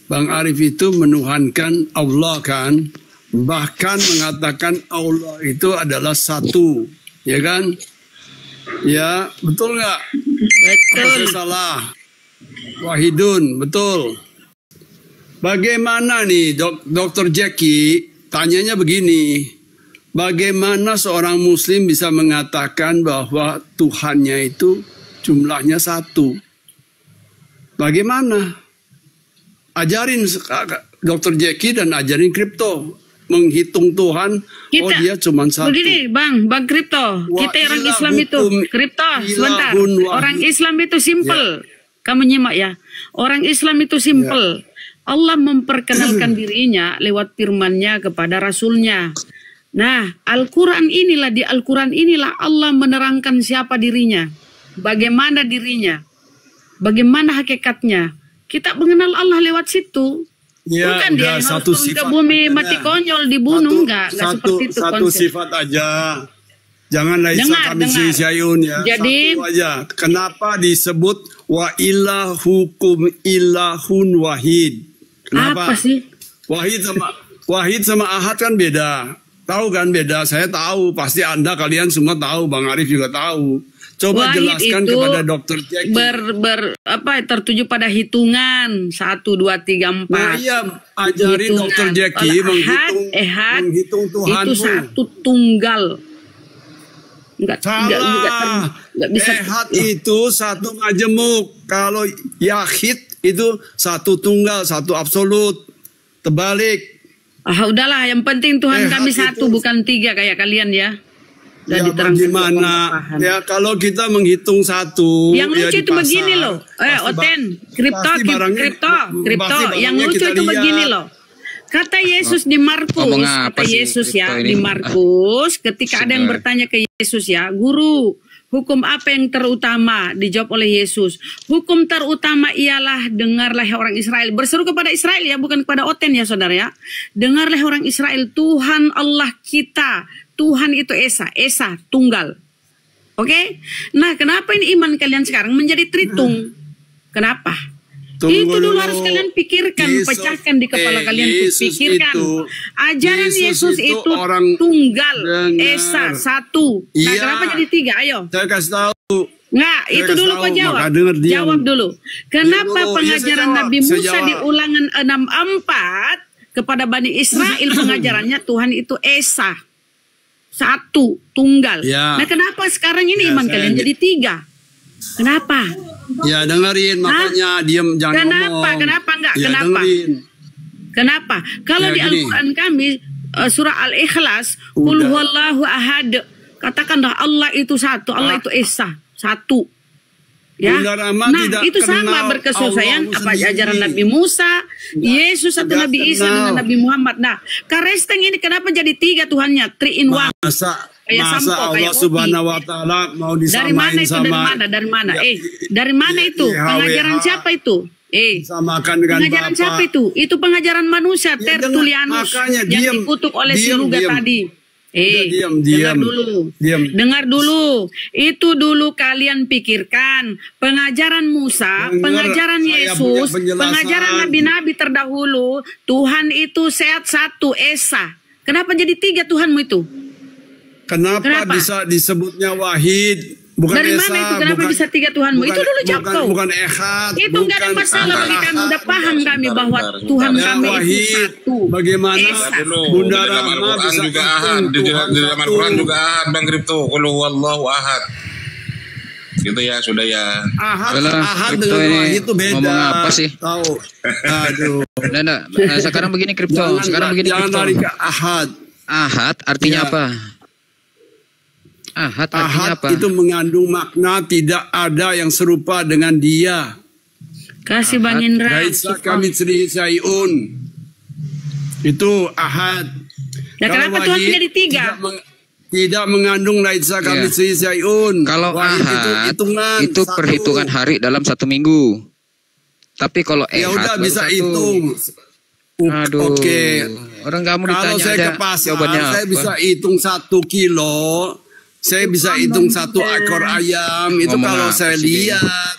Speaker 9: itu menuhankan Allah kan. Bahkan mengatakan Allah itu adalah satu. Ya kan? Ya, betul nggak? Betul. Salah. Wahidun, betul. Bagaimana nih Dr. Jackie tanyanya begini. Bagaimana seorang muslim bisa mengatakan bahwa Tuhannya itu jumlahnya satu? Bagaimana? Ajarin Dr. Jackie dan ajarin Kripto. Menghitung Tuhan, dia cuma satu.
Speaker 8: Begini Bang Kripto, kita orang Islam itu. Kripto, sebentar. Orang Islam itu simple. Kamu nyimak ya. Orang Islam itu simple. Allah memperkenalkan dirinya lewat firman-Nya kepada Rasul-Nya. Nah, di Al-Quran inilah Allah menerangkan siapa dirinya, bagaimana dirinya, bagaimana hakikatnya. Kita mengenal Allah lewat situ.
Speaker 9: Ya,
Speaker 8: Bukan dia
Speaker 9: udah
Speaker 8: yang harus
Speaker 9: satu
Speaker 8: turun ke
Speaker 9: sifat
Speaker 8: bumi
Speaker 9: aja.
Speaker 8: mati konyol dibunuh, enggak seperti itu
Speaker 9: satu
Speaker 8: konsep.
Speaker 9: sifat aja. Jangan laisa
Speaker 8: Dengar,
Speaker 9: kamitslihi
Speaker 8: dengar.
Speaker 9: syai'un ya.
Speaker 8: Jadi-
Speaker 9: Satu aja. Kenapa disebut wa ilahukum ilahun wahid? Kenapa?
Speaker 8: Apa sih?
Speaker 9: Wahid sama ahad kan beda. Tahu kan beda? Saya tahu. Pasti Anda kalian semua tahu. Bang Arif juga tahu. Coba
Speaker 8: Wahid
Speaker 9: jelaskan
Speaker 8: itu
Speaker 9: kepada Dokter Jackie.
Speaker 8: tertuju pada hitungan 1, 2, 3, 4.
Speaker 9: Nah iya, ajarin
Speaker 8: Hitungan.
Speaker 9: Dokter Jackie
Speaker 8: Kalau ahad,
Speaker 9: menghitung Tuhanmu.
Speaker 8: itu satu tunggal. Enggak bisa.
Speaker 9: Ehad itu satu majemuk. Kalau yahid itu satu tunggal, satu absolut. Terbalik.
Speaker 8: Udahlah, yang penting Tuhan kami
Speaker 9: Ehad
Speaker 8: satu,
Speaker 9: itu-
Speaker 8: bukan 3 kayak kalian ya. Dan
Speaker 9: Ya
Speaker 8: diterangkan
Speaker 9: bagaimana?
Speaker 8: pengapahan.
Speaker 9: Ya kalau kita menghitung satu.
Speaker 8: Yang
Speaker 9: ya
Speaker 8: lucu
Speaker 9: di
Speaker 8: itu begini
Speaker 9: pasar,
Speaker 8: loh.
Speaker 9: pasti
Speaker 8: Oten, kripto,
Speaker 9: pasti barangnya-
Speaker 8: kripto.
Speaker 9: pasti barangnya
Speaker 8: Yang lucu
Speaker 9: kita
Speaker 8: itu
Speaker 9: lihat.
Speaker 8: begini loh. Kata Yesus di Markus,
Speaker 1: Ngomong apa
Speaker 8: kata
Speaker 1: sih
Speaker 8: Yesus
Speaker 1: kripto
Speaker 8: ya
Speaker 1: ini?
Speaker 8: di Markus, ketika ada yang bertanya ke Yesus ya, Guru, hukum apa yang terutama? Dijawab oleh Yesus, hukum terutama ialah dengarlah orang Israel. Berseru kepada Israel ya, bukan kepada Oten ya saudara ya. Dengarlah orang Israel, Tuhan Allah kita, Tuhan itu Esa tunggal. Oke? Nah, kenapa ini iman kalian sekarang menjadi tritung? Kenapa?
Speaker 9: Tunggu
Speaker 8: Itu dulu
Speaker 9: dulu.
Speaker 8: harus kalian pikirkan,
Speaker 9: Yesus-
Speaker 8: pecahkan di kepala kalian tuh.
Speaker 9: Yesus
Speaker 8: Pikirkan.
Speaker 9: itu-
Speaker 8: Ajaran
Speaker 9: Yesus
Speaker 8: Yesus
Speaker 9: itu
Speaker 8: itu
Speaker 9: orang
Speaker 8: tunggal,
Speaker 9: dengar.
Speaker 8: Esa, satu. Nah,
Speaker 9: Iya.
Speaker 8: kenapa jadi 3? Ayo.
Speaker 9: Saya kasih tahu.
Speaker 8: Nggak,
Speaker 9: Saya
Speaker 8: itu
Speaker 9: kasih
Speaker 8: dulu
Speaker 9: tahu,
Speaker 8: kau jawab.
Speaker 9: maka dengar diam.
Speaker 8: Jawab dulu. Kenapa
Speaker 9: dulu. Iya,
Speaker 8: pengajaran
Speaker 9: saya jawab.
Speaker 8: Nabi
Speaker 9: Saya
Speaker 8: Musa
Speaker 9: jawab.
Speaker 8: di Ulangan 6:4 kepada Bani Israel pengajarannya Tuhan itu Esa. Satu, tunggal.
Speaker 9: Ya.
Speaker 8: Nah, kenapa sekarang ini
Speaker 9: Ya,
Speaker 8: iman
Speaker 9: saya-
Speaker 8: kalian jadi 3? Kenapa?
Speaker 9: Ya dengerin, makanya diam jangan
Speaker 8: Kenapa?
Speaker 9: ngomong.
Speaker 8: Kenapa enggak?
Speaker 9: Ya,
Speaker 8: Kenapa?
Speaker 9: dengerin.
Speaker 8: Kenapa? Kalau
Speaker 9: Ya,
Speaker 8: di
Speaker 9: gini.
Speaker 8: Al-Quran kami surah Al-Ikhlas, Qul
Speaker 9: Udah.
Speaker 8: huwallahu ahad. Katakanlah Allah itu satu, Allah itu Esa, satu. Ya.
Speaker 9: Bunda Rahma
Speaker 8: Nah,
Speaker 9: tidak
Speaker 8: itu sama
Speaker 9: kenal
Speaker 8: berkesesuaian
Speaker 9: Allah
Speaker 8: apa
Speaker 9: sendiri.
Speaker 8: ajaran Nabi Musa, Yesus atau
Speaker 9: tidak
Speaker 8: Nabi Isa
Speaker 9: kenal.
Speaker 8: dengan Nabi Muhammad. Nah, Karesteng ini kenapa jadi 3 Tuhannya? 3 in 1.
Speaker 9: Masa
Speaker 8: Kayak sampo,
Speaker 9: Allah
Speaker 8: kayak kopi.
Speaker 9: Subhanahu wa taala mau
Speaker 8: Dari mana
Speaker 9: disamain
Speaker 8: itu?
Speaker 9: sama
Speaker 8: Dari mana?
Speaker 9: Ya,
Speaker 8: Dari mana itu?
Speaker 9: YHWH.
Speaker 8: Pengajaran siapa itu?
Speaker 9: Samakan dengan
Speaker 8: Pengajaran
Speaker 9: Bapak.
Speaker 8: siapa itu? Itu pengajaran manusia,
Speaker 9: Ya,
Speaker 8: Tertullianus
Speaker 9: makanya
Speaker 8: yang
Speaker 9: diam.
Speaker 8: dikutuk oleh si
Speaker 9: Diam,
Speaker 8: Luga
Speaker 9: diam.
Speaker 8: tadi.
Speaker 9: Diam.
Speaker 8: Dengar dulu.
Speaker 9: Diam.
Speaker 8: Dengar dulu. Itu dulu kalian pikirkan. Pengajaran Musa,
Speaker 9: Dengar,
Speaker 8: pengajaran
Speaker 9: saya
Speaker 8: Yesus,
Speaker 9: punya penjelasan.
Speaker 8: pengajaran nabi-nabi terdahulu. Tuhan itu sehat satu, Esa. Kenapa jadi 3 Tuhanmu itu?
Speaker 9: Kenapa bisa disebutnya wahid? Bukan
Speaker 8: Dari
Speaker 9: Esa,
Speaker 8: mana itu? Kenapa
Speaker 9: bukan-
Speaker 8: bisa 3 Tuhanmu? Itu dulu jawab kau.
Speaker 9: Bukan ehad.
Speaker 8: Itu nggak ada masalah bagi kami. Udah paham kami bahwa Tuhan
Speaker 9: Ya,
Speaker 8: kami itu
Speaker 9: wahid.
Speaker 8: satu.
Speaker 9: Bagaimana
Speaker 8: Esa.
Speaker 9: Bunda
Speaker 7: Di dalam
Speaker 9: Rahma
Speaker 7: Al-Quran
Speaker 9: bisa
Speaker 7: juga
Speaker 9: hitung
Speaker 7: ahad, di
Speaker 9: Tuhan
Speaker 7: dalam
Speaker 9: satu.
Speaker 7: Al-Quran juga ahad, Bang Kripto. Qul huwallahu ahad. Gitu ya, sudah ya.
Speaker 9: Ahad,
Speaker 1: Udah lah,
Speaker 9: ahad
Speaker 1: kripto
Speaker 9: dengan
Speaker 1: ini
Speaker 9: wahid itu beda.
Speaker 1: ngomong apa sih?
Speaker 9: Tahu. Aduh.
Speaker 1: Nah, sekarang begini kripto. Sekarang begini
Speaker 9: jangan
Speaker 1: kripto.
Speaker 9: lari ke ahad.
Speaker 1: Ahad artinya
Speaker 9: Ya.
Speaker 1: apa? Ahad artinya
Speaker 9: Ahad
Speaker 1: apa?
Speaker 9: itu mengandung makna tidak ada yang serupa dengan dia.
Speaker 8: Kasih Bang Indra.
Speaker 9: Laisa kamitslihi syai'un. Itu ahad.
Speaker 8: Nah, kenapa Tuhan
Speaker 9: wahid
Speaker 8: jadi 3?
Speaker 9: Tidak mengandung laisa kamitslihi syai'un.
Speaker 1: Kalau
Speaker 9: Wahid
Speaker 1: ahad
Speaker 9: hitungan
Speaker 1: itu
Speaker 9: satu.
Speaker 1: perhitungan hari dalam 1 minggu. Tapi kalau
Speaker 9: Ya
Speaker 1: ehad
Speaker 9: udah
Speaker 1: baru
Speaker 9: bisa
Speaker 1: 1.
Speaker 9: hitung.
Speaker 1: Aduh.
Speaker 9: Oke.
Speaker 1: Orang kamu
Speaker 9: Kalau
Speaker 1: ditanya
Speaker 9: saya
Speaker 1: aja
Speaker 9: ke pasar,
Speaker 1: jawabannya
Speaker 9: saya
Speaker 1: apa?
Speaker 9: bisa hitung 1 kilo. Saya bisa hitung 1 ekor ayam. Itu
Speaker 1: Ngomong
Speaker 9: kalau
Speaker 1: apa
Speaker 9: saya
Speaker 1: sih,
Speaker 9: lihat.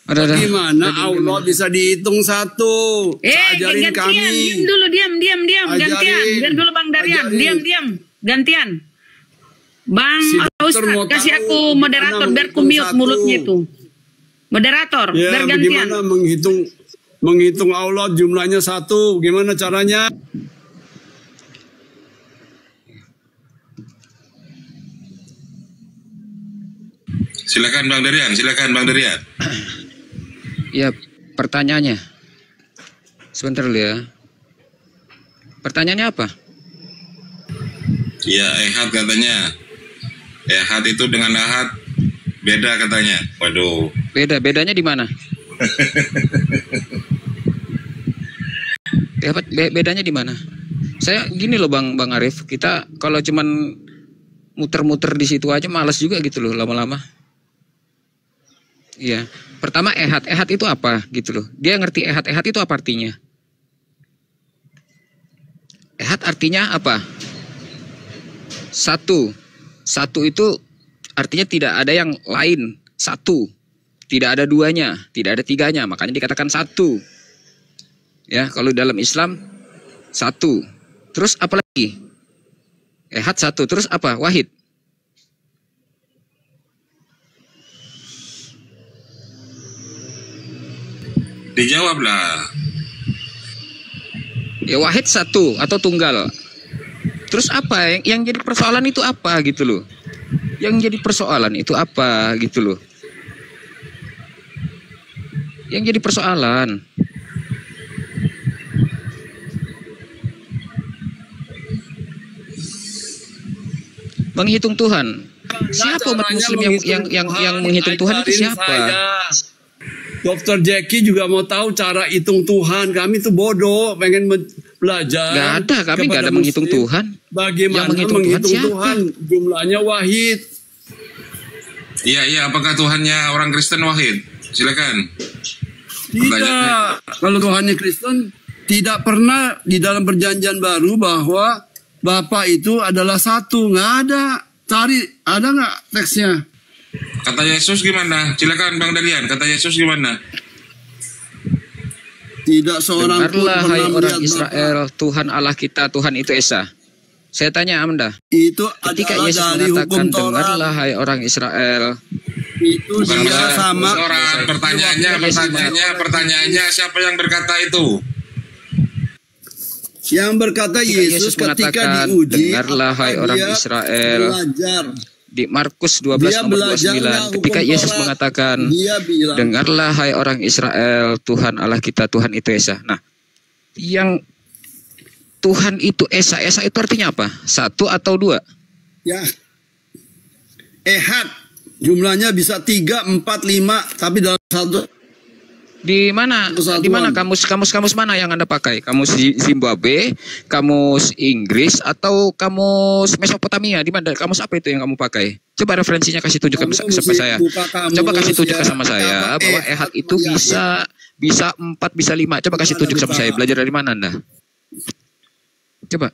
Speaker 1: Ada.
Speaker 9: Gimana Allah bisa dihitung 1? Ajarin
Speaker 8: gantian.
Speaker 9: kami.
Speaker 8: Diam dulu, diam.
Speaker 9: Ajarin.
Speaker 8: Gantian. Biar dulu Bang Darian.
Speaker 9: Ajarin.
Speaker 8: Diam. Gantian. Bang
Speaker 9: Si dokter mau
Speaker 8: Ustaz, kasih
Speaker 9: tahu
Speaker 8: aku moderator
Speaker 9: gimana
Speaker 8: biar ku
Speaker 9: menghitung
Speaker 8: mute
Speaker 9: 1.
Speaker 8: mulutnya itu. Moderator,
Speaker 9: Ya,
Speaker 8: biar gantian.
Speaker 9: bagaimana menghitung Allah jumlahnya 1? Gimana caranya?
Speaker 7: Silakan Bang Darian.
Speaker 1: Ya, pertanyaannya. Sebentar dulu ya. Pertanyaannya apa?
Speaker 7: Ya, ehad katanya. Ehad itu dengan ahad beda katanya. Waduh.
Speaker 1: Bedanya di mana? Bedanya di mana? Saya gini loh Bang Arif, kita kalau cuman muter-muter di situ aja malas juga gitu loh lama-lama. Iya. Pertama ehad itu apa gitu loh. Dia ngerti ehad itu apa artinya?
Speaker 10: Ehad artinya apa? Satu. Satu itu artinya tidak ada yang lain. Satu. Tidak ada duanya, tidak ada tiganya, makanya dikatakan satu. Ya, kalau dalam Islam satu. Terus apa lagi? Ehad satu. Terus apa? Wahid.
Speaker 7: Dijawablah.
Speaker 10: Ya wahid satu atau tunggal. Terus apa? Yang jadi persoalan itu apa gitu loh? Yang jadi persoalan itu apa gitu loh? Yang jadi persoalan. Menghitung Tuhan. Siapa umat Muslim yang menghitung Tuhan itu siapa?
Speaker 9: Dr. Jackie juga mau tahu cara hitung Tuhan. Kami tuh bodoh, pengen belajar.
Speaker 10: Gak ada, kami gak ada menghitung Tuhan.
Speaker 9: Bagaimana menghitung Tuhan? Jumlahnya wahid.
Speaker 7: Iya, apakah Tuhannya orang Kristen wahid? Silakan.
Speaker 9: Tidak. Kalau Tuhannya Kristen, tidak pernah di dalam perjanjian baru bahwa Bapa itu adalah satu. Nggak ada. Cari, ada nggak teksnya?
Speaker 7: Kata Yesus gimana? Silakan Bang Dalian, kata Yesus gimana?
Speaker 9: Tidak seorang pun
Speaker 10: dengarlah
Speaker 9: pernah
Speaker 10: hai orang
Speaker 9: melihat
Speaker 10: Israel, Tuhan Allah kita, Tuhan itu Esa. Saya tanya Anda,
Speaker 9: itu
Speaker 10: ketika
Speaker 9: adalah
Speaker 10: Yesus
Speaker 9: dari
Speaker 10: mengatakan
Speaker 9: hukum Taurat.
Speaker 10: dengarlah hai orang Israel,
Speaker 9: Itu
Speaker 7: Bukan
Speaker 9: dia
Speaker 7: masalah
Speaker 9: sama.
Speaker 7: orang. Pertanyaannya siapa yang berkata itu?
Speaker 9: Yang berkata Yesus ketika
Speaker 10: mengatakan
Speaker 9: diuji,
Speaker 10: dengarlah hai orang
Speaker 9: dia
Speaker 10: Israel.
Speaker 9: belajar.
Speaker 10: Di Markus 12
Speaker 9: Dia
Speaker 10: nomor
Speaker 9: belajarlah
Speaker 10: 29 ketika
Speaker 9: hukum
Speaker 10: Yesus
Speaker 9: Taurat.
Speaker 10: mengatakan
Speaker 9: Dia bilang,
Speaker 10: dengarlah hai orang Israel, Tuhan Allah kita, Tuhan itu Esa. Nah, yang Tuhan itu Esa, Esa itu artinya apa? Satu atau dua?
Speaker 9: ya, ehad. Jumlahnya bisa 3, 4, 5, tapi dalam satu.
Speaker 10: Di mana?
Speaker 9: Kesatuan.
Speaker 10: Di mana kamus mana yang Anda pakai? Kamus Zimbabwe, kamus Inggris atau kamus Mesopotamia? Di mana? Kamus apa itu yang kamu pakai? Coba referensinya kasih tunjukkan sama saya. Coba kasih tunjukkan sama saya bahwa ehad itu bisa 4, bisa 5. Coba kasih tunjuk sama saya. Belajar dari mana Anda? Coba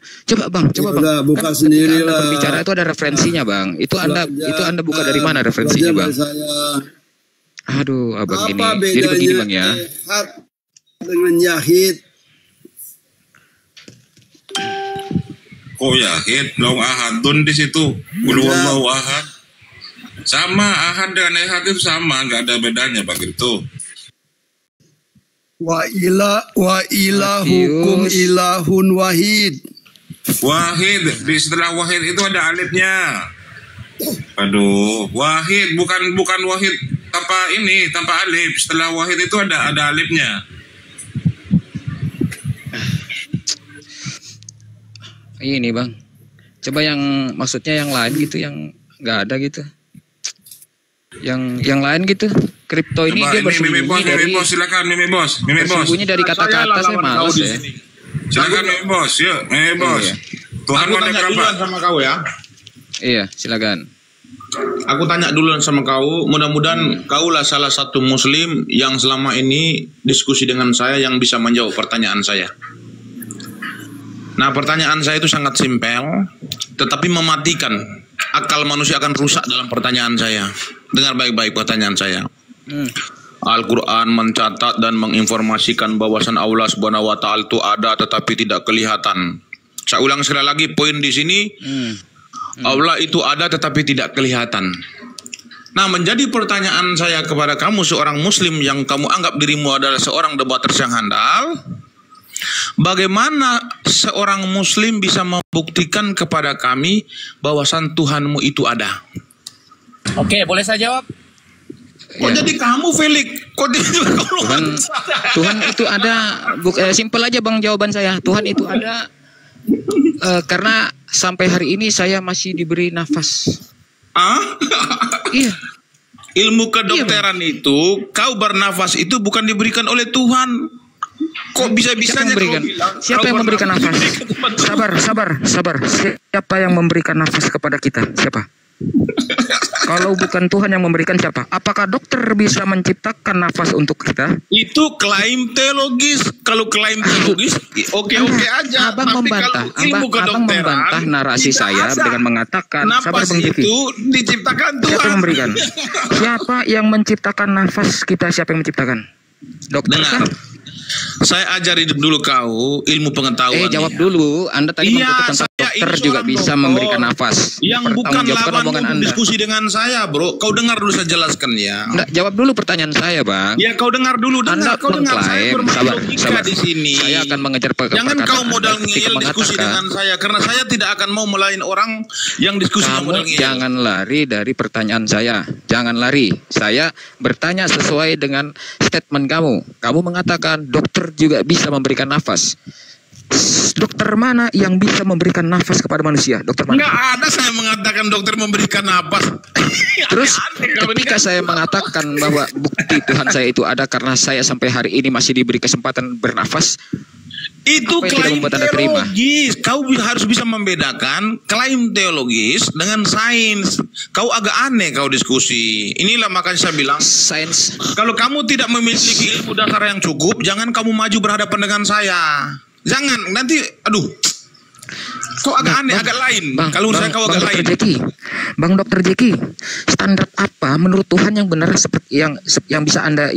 Speaker 10: Bang, coba Bang.
Speaker 9: Udah, buka
Speaker 10: Kan
Speaker 9: sendiri
Speaker 10: ketika Anda
Speaker 9: lah.
Speaker 10: berbicara itu ada referensinya Bang. Itu Anda buka dari mana referensinya Bang? Aduh, Abang ini.
Speaker 9: Apa
Speaker 10: Jadi begini
Speaker 9: bedanya
Speaker 10: Bang ya.
Speaker 9: ehad dengan yahid?
Speaker 7: Kok yahid? Long ahadun di situ. Qul huwallahu ahad. Sama, ahad dan ehad itu sama, nggak ada bedanya begitu.
Speaker 9: Wa ilahukum ilahun wahid.
Speaker 7: Wahid, setelah wahid itu ada alifnya. Aduh, wahid bukan wahid tanpa alif. Setelah wahid itu ada alifnya.
Speaker 10: Ini Bang. Coba yang maksudnya yang lain gitu, yang nggak ada gitu. Yang lain gitu. Kripto ini
Speaker 7: Coba,
Speaker 10: dia bersembunyi
Speaker 7: Mimi Bos, silakan Mimi Bos.
Speaker 10: bersembunyi dari kata-kata, saya males ya.
Speaker 7: Silakan Mimi Bos, yuk Mimi Bos.
Speaker 10: Iya.
Speaker 7: Tuhan
Speaker 11: Aku
Speaker 7: mau
Speaker 11: tanya
Speaker 7: berapa?
Speaker 11: duluan sama kau ya.
Speaker 10: Iya, silakan.
Speaker 11: Aku tanya duluan sama kau. Mudah-mudahan kaulah salah satu muslim yang selama ini diskusi dengan saya yang bisa menjawab pertanyaan saya. Nah, pertanyaan saya itu sangat simpel, tetapi mematikan. Akal manusia akan rusak dalam pertanyaan saya. Dengar baik-baik pertanyaan saya. Al-Quran mencatat dan menginformasikan bahwasan Allah Subhanahu wa Ta'ala itu ada tetapi tidak kelihatan. Saya ulang sekali lagi poin di sini. Allah itu ada tetapi tidak kelihatan. Nah, menjadi pertanyaan saya kepada kamu seorang muslim yang kamu anggap dirimu adalah seorang debater yang handal, bagaimana seorang muslim bisa membuktikan kepada kami bahwasan Tuhanmu itu ada?
Speaker 10: Oke, boleh saya jawab?
Speaker 11: Kok jadi kamu Felix? Kok
Speaker 10: Tuhan itu ada. Simpel aja Bang jawaban saya. Tuhan itu ada karena sampai hari ini saya masih diberi nafas. Iya.
Speaker 11: Ilmu kedokteran itu, kau bernafas itu bukan diberikan oleh Tuhan. Kok bisa-bisanya
Speaker 10: Siapa yang memberikan nafas? Sabar. Siapa yang memberikan nafas kepada kita? Siapa? Kalau bukan Tuhan yang memberikan, siapa? Apakah dokter bisa menciptakan nafas untuk kita?
Speaker 11: Itu klaim teologis. Kalau klaim teologis, oke-oke aja.
Speaker 10: Abang
Speaker 11: Tapi
Speaker 10: membantah,
Speaker 11: kalau ilmu
Speaker 10: abang membantah narasi saya dengan mengatakan, sabar Bang Jeki.
Speaker 11: itu diciptakan Tuhan.
Speaker 10: Siapa yang memberikan? Siapa yang menciptakan nafas kita? Siapa yang menciptakan? Dokter
Speaker 11: Dengar.
Speaker 10: kan?
Speaker 11: Saya ajari dulu kau ilmu pengetahuan.
Speaker 10: Jawab dulu. Anda tadi menyebut tentang dokter juga bisa memberikan nafas.
Speaker 11: Yang bukan lawan untuk diskusi dengan saya, bro. Kau dengar dulu saya jelaskan ya.
Speaker 10: Nggak, jawab dulu pertanyaan saya, Bang.
Speaker 11: Ya kau dengar dulu.
Speaker 10: Anda
Speaker 11: kau dengar saya bermain logika di sini.
Speaker 10: Saya akan mengejar
Speaker 11: Jangan kau modal ngeyel diskusi dengan saya, karena saya tidak akan mau melain orang yang diskusi modal ngeyel.
Speaker 10: Jangan lari dari pertanyaan saya. Jangan lari. Saya bertanya sesuai dengan statement kamu. Kamu mengatakan dokter juga bisa memberikan nafas. Dokter mana yang bisa memberikan nafas kepada manusia? Dokter mana?
Speaker 11: Nggak ada saya mengatakan dokter memberikan nafas.
Speaker 10: Terus ketika saya mengatakan bahwa bukti Tuhan saya itu ada karena saya sampai hari ini masih diberi kesempatan bernafas,
Speaker 11: itu klaim teologis. Kau harus bisa membedakan klaim teologis dengan sains. Kau agak aneh kau diskusi. Inilah makanya saya bilang
Speaker 10: sains.
Speaker 11: Kalau kamu tidak memiliki ilmu dasar yang cukup, jangan kamu maju berhadapan dengan saya. Jangan, nanti aduh. Kau agak aneh, agak lain. Kalau saya kau agak lain.
Speaker 10: Bang Dokter Jeki, standar apa menurut Tuhan yang benar seperti yang bisa Anda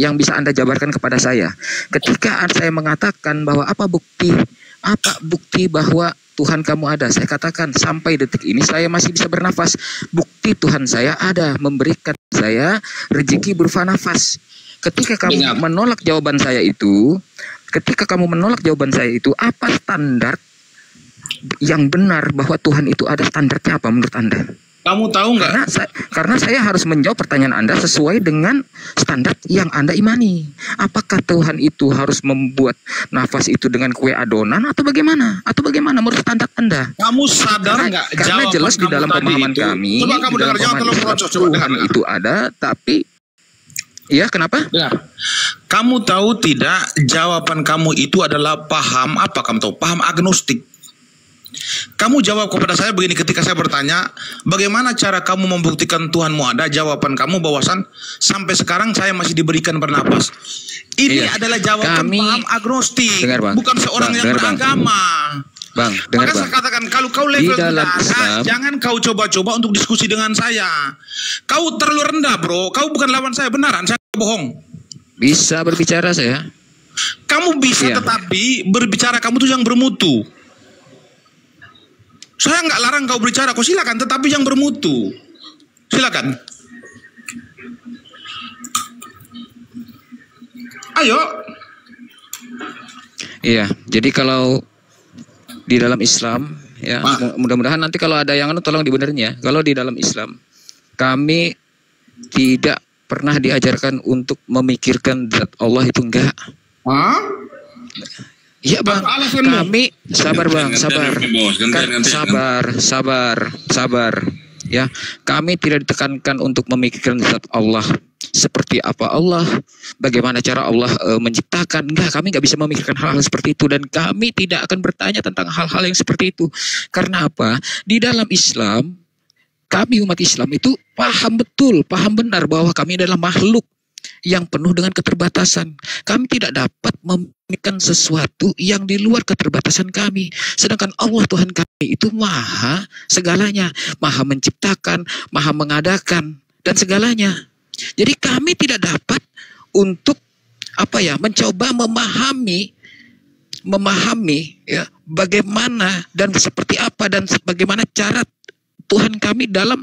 Speaker 10: jabarkan kepada saya? Ketika saya mengatakan bahwa apa bukti bahwa Tuhan kamu ada? Saya katakan sampai detik ini saya masih bisa bernafas. Bukti Tuhan saya ada, memberikan saya rezeki berupa nafas. Ketika kamu menolak jawaban saya itu, apa standar yang benar bahwa Tuhan itu ada, standarnya apa menurut Anda?
Speaker 11: Kamu tahu nggak?
Speaker 10: Karena saya harus menjawab pertanyaan Anda sesuai dengan standar yang Anda imani. Apakah Tuhan itu harus membuat nafas itu dengan kue adonan atau bagaimana? Atau bagaimana menurut standar Anda?
Speaker 11: Kamu sadar nggak?
Speaker 10: Karena jelas di dalam pemahaman kami,
Speaker 11: coba kamu dengar, jangan terlalu merocos.
Speaker 10: Tuhan itu ada, tapi ya kenapa?
Speaker 11: Dengar. Kamu tahu tidak? Jawaban kamu itu adalah paham apa? Kamu tahu? Paham agnostik. Kamu jawab kepada saya begini ketika saya bertanya, bagaimana cara kamu membuktikan Tuhanmu ada? Jawaban kamu bahwasan sampai sekarang saya masih diberikan bernapas. Ini adalah jawaban paham agnostik, bukan seorang yang beragama.
Speaker 10: Bang,
Speaker 11: maka saya katakan kalau kau level tidak ada, jangan kau coba-coba untuk diskusi dengan saya. Kau terlalu rendah, bro. Kau bukan lawan saya, benaran. Saya bohong.
Speaker 10: Bisa berbicara saya.
Speaker 11: Kamu bisa, tetapi berbicara kamu tuh yang bermutu. Saya nggak larang kau berbicara, kau silakan, tetapi yang bermutu. Silakan. Ayo.
Speaker 10: Iya, jadi kalau di dalam Islam, ya mudah-mudahan nanti kalau ada yang tolong dibenerin ya. Kalau di dalam Islam, kami tidak pernah diajarkan untuk memikirkan zat Allah itu enggak. Iya bang, kami sabar bang, sabar. Ya, kami tidak ditekankan untuk memikirkan zat Allah seperti apa Allah, bagaimana cara Allah menciptakan. Enggak, kami nggak bisa memikirkan hal-hal seperti itu dan kami tidak akan bertanya tentang hal-hal yang seperti itu. Karena apa? Di dalam Islam, kami umat Islam itu paham betul, paham benar bahwa kami adalah makhluk yang penuh dengan keterbatasan. Kami tidak dapat memikirkan sesuatu yang di luar keterbatasan kami. Sedangkan Allah Tuhan kami itu maha segalanya, maha menciptakan, maha mengadakan, dan segalanya. Jadi kami tidak dapat untuk mencoba memahami ya bagaimana dan seperti apa dan bagaimana cara Tuhan kami dalam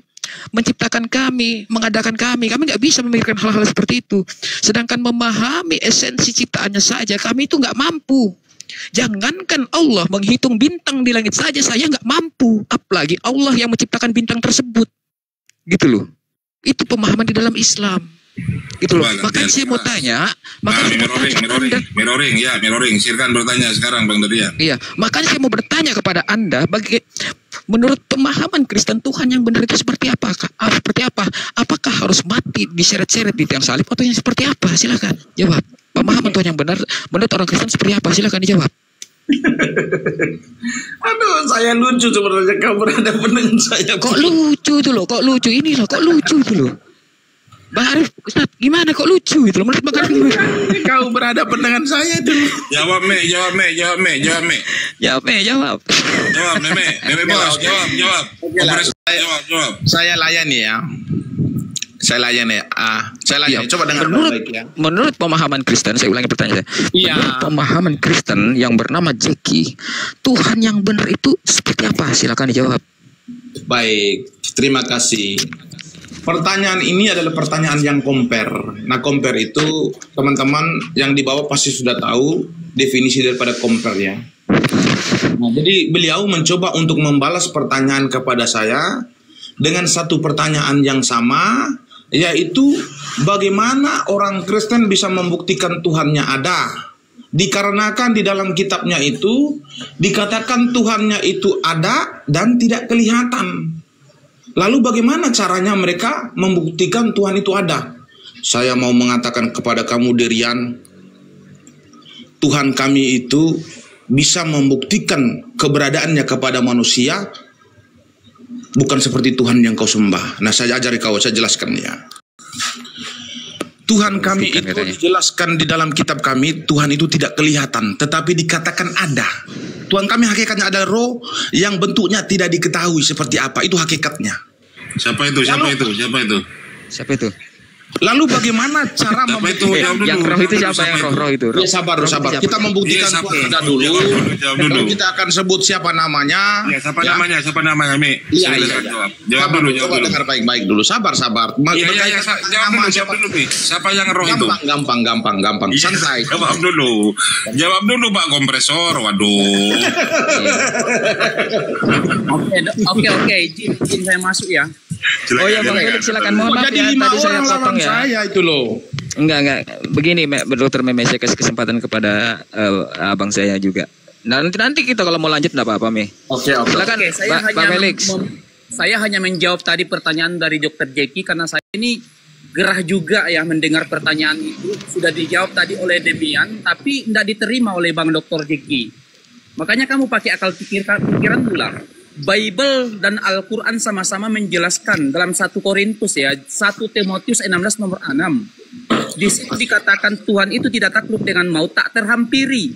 Speaker 10: menciptakan kami, mengadakan kami. Kami nggak bisa memikirkan hal-hal seperti itu. Sedangkan memahami esensi ciptaannya saja, kami itu nggak mampu. Jangankan Allah menghitung bintang di langit saja, saya nggak mampu. Apalagi Allah yang menciptakan bintang tersebut. Gitu loh. Itu pemahaman di dalam Islam. Gitu loh. Makanya saya mau tanya,
Speaker 7: mirroring. Silakan bertanya sekarang Bang Dadian.
Speaker 10: Iya, makanya saya mau bertanya kepada Anda, menurut pemahaman Kristen Tuhan yang benar itu seperti apa? Apakah harus mati diseret-seret di tiang salib atau yang seperti apa? Silakan jawab. Pemahaman Tuhan yang benar menurut orang Kristen seperti apa? Silakan dijawab.
Speaker 11: Aduh, saya lucu sebenarnya kau berhadapan dengan saya.
Speaker 10: Kok lucu tuh loh, kok lucu ini loh, kok lucu tuh loh. Bang Arif, Ustaz, gimana kok lucu gitu loh menurut Bang Arif?
Speaker 11: Kau berhadapan dengan saya dulu.
Speaker 7: Jawab, Me. Jawab. Jawab, Meme bos, jawab.
Speaker 11: Oke lah,
Speaker 7: Jawab.
Speaker 11: saya layani ya. Saya layani. Coba dengar baik ya.
Speaker 10: Menurut pemahaman Kristen, saya ulangi pertanyaan saya.
Speaker 11: Iya.
Speaker 10: Menurut pemahaman Kristen yang bernama Jeki, Tuhan yang benar itu seperti apa? Silakan dijawab.
Speaker 11: Baik, terima kasih. Pertanyaan ini adalah pertanyaan yang compare. Nah, compare itu teman-teman yang di bawah pasti sudah tahu definisi daripada compare ya. Nah, jadi beliau mencoba untuk membalas pertanyaan kepada saya dengan satu pertanyaan yang sama, yaitu bagaimana orang Kristen bisa membuktikan Tuhannya ada. Dikarenakan di dalam kitabnya itu dikatakan Tuhannya itu ada dan tidak kelihatan. Lalu bagaimana caranya mereka membuktikan Tuhan itu ada? Saya mau mengatakan kepada kamu Dirian, Tuhan kami itu bisa membuktikan keberadaannya kepada manusia, bukan seperti Tuhan yang kau sembah. Nah, saya ajari kau, saya jelaskan ya. Tuhan kami itu dijelaskan di dalam kitab kami, Tuhan itu tidak kelihatan, tetapi dikatakan ada. Tuhan kami hakikatnya ada roh yang bentuknya tidak diketahui seperti apa, itu hakikatnya.
Speaker 7: Siapa itu?
Speaker 11: Lalu bagaimana cara
Speaker 10: Yang roh itu siapa? Yang roh itu?
Speaker 11: Ya, sabar. Kita membuktikan Tuhan ada dulu. Lalu kita akan sebut siapa namanya.
Speaker 7: Ya, siapa namanya, Mi?
Speaker 11: Iya.
Speaker 7: Jawab dulu.
Speaker 11: Coba dengar baik-baik dulu. Sabar.
Speaker 7: Jawab dulu, Mi. Siapa yang roh itu?
Speaker 11: Gampang. Santai.
Speaker 7: Jawab dulu, Pak Kompresor. Waduh.
Speaker 12: Oke. Izin saya masuk ya.
Speaker 10: Oh ya Bang Felix, silakan. Mohon maaf ya, tadi saya potong ya.
Speaker 11: Saya itu loh.
Speaker 10: Enggak. Begini, Dokter Meme, saya kasih kesempatan kepada abang saya juga. Nanti kita kalau mau lanjut enggak apa-apa, Me.
Speaker 11: Oke.
Speaker 10: Silakan, Bang Felix.
Speaker 12: Saya hanya menjawab tadi pertanyaan dari Dokter Jeki karena saya ini gerah juga ya mendengar pertanyaan itu. Sudah dijawab tadi oleh Demian, tapi tidak diterima oleh Bang Dokter Jeki. Makanya kamu pakai akal pikiran pula. Bible dan Al-Quran sama-sama menjelaskan dalam 1 Korintus ya, 1 Timotius 16 nomor 6. Di situ dikatakan Tuhan itu tidak takluk dengan maut, tak terhampiri.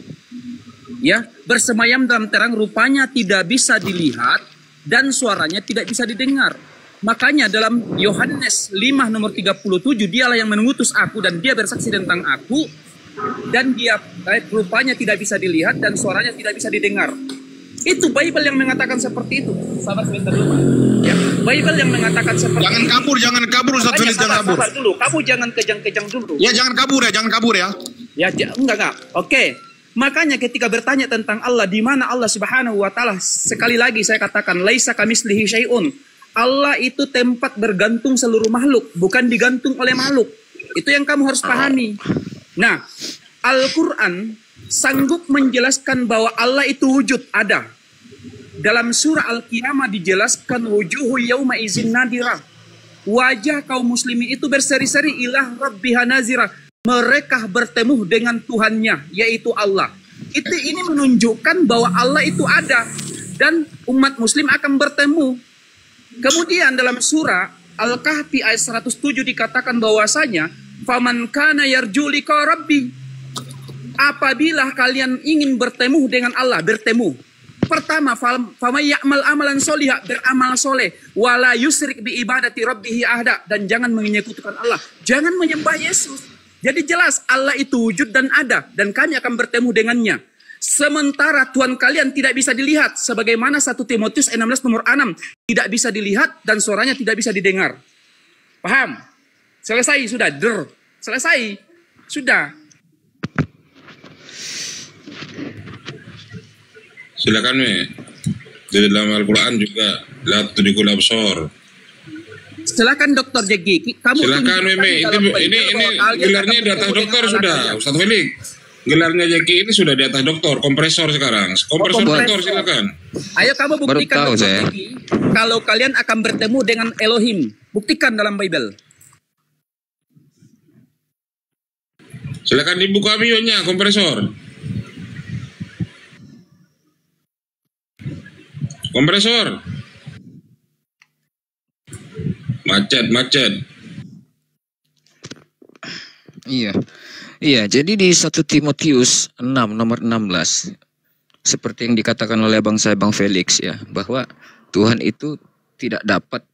Speaker 12: Ya, bersemayam dalam terang, rupanya tidak bisa dilihat dan suaranya tidak bisa didengar. Makanya dalam Yohanes 5 nomor 37, dialah yang mengutus aku dan dia bersaksi tentang aku, dan dia rupanya tidak bisa dilihat dan suaranya tidak bisa didengar. Itu Bible yang mengatakan seperti itu. Sabar sebentar dulu. Ya, Bible yang mengatakan seperti
Speaker 11: jangan
Speaker 12: itu.
Speaker 11: Jangan kabur Ustaz Felix, jangan kabur.
Speaker 12: Sabar dulu. Kamu jangan kejang-kejang dulu.
Speaker 11: Ya, jangan kabur ya.
Speaker 12: Ya, enggak. Oke. Makanya ketika bertanya tentang Allah, di mana Allah Subhanahu wa taala, sekali lagi saya katakan laisa kamitslihi syai'un. Allah itu tempat bergantung seluruh makhluk, bukan digantung oleh makhluk. Itu yang kamu harus pahami. Nah, Al-Qur'an sanggup menjelaskan bahwa Allah itu wujud, ada. Dalam surah Al-Qiyamah dijelaskan wujuhu yauma izin nadirah. Wajah kaum muslimin itu berseri-seri ilah rabbiha nazirah. Mereka bertemu dengan Tuhannya, yaitu Allah. Ini menunjukkan bahwa Allah itu ada dan umat muslim akan bertemu. Kemudian dalam surah Al-Kahfi ayat 107 dikatakan bahwasanya faman kana yarju liqa rabbi. Apabila kalian ingin bertemu dengan Allah, bertemu. Pertama, famay ya'mal amalan solihah, beramal soleh, wala yusrik bi ibadati rabbih ahda, dan jangan menyekutukan Allah, jangan menyembah Yesus. Jadi jelas Allah itu wujud dan ada, dan kami akan bertemu dengannya. Sementara Tuhan kalian tidak bisa dilihat, sebagaimana 1 Timotius 16 nomor 6, tidak bisa dilihat dan suaranya tidak bisa didengar. Paham? Selesai sudah, selesai sudah.
Speaker 7: Silakan, Me. Di dalam Al-Quran juga la tudrikul absar.
Speaker 12: Silakan Dokter Jeki. Kamu
Speaker 7: silakan, Meme. Ini gelarnya di atas dokter sudah, Ustaz Felix. Gelarnya Jeki ini sudah di atas dokter, kompresor sekarang. Kompresor dokter, silakan.
Speaker 12: Ayo kamu buktikan Dokter Jeki, kalau kalian akan bertemu dengan Elohim. Buktikan dalam Bible.
Speaker 7: Silakan dibuka bionya, kompresor.
Speaker 11: Kompresor. Macet.
Speaker 10: Iya. Iya, jadi di 1 Timotius 6 nomor 16 seperti yang dikatakan oleh abang saya Bang Felix ya, bahwa Tuhan itu tidak dapat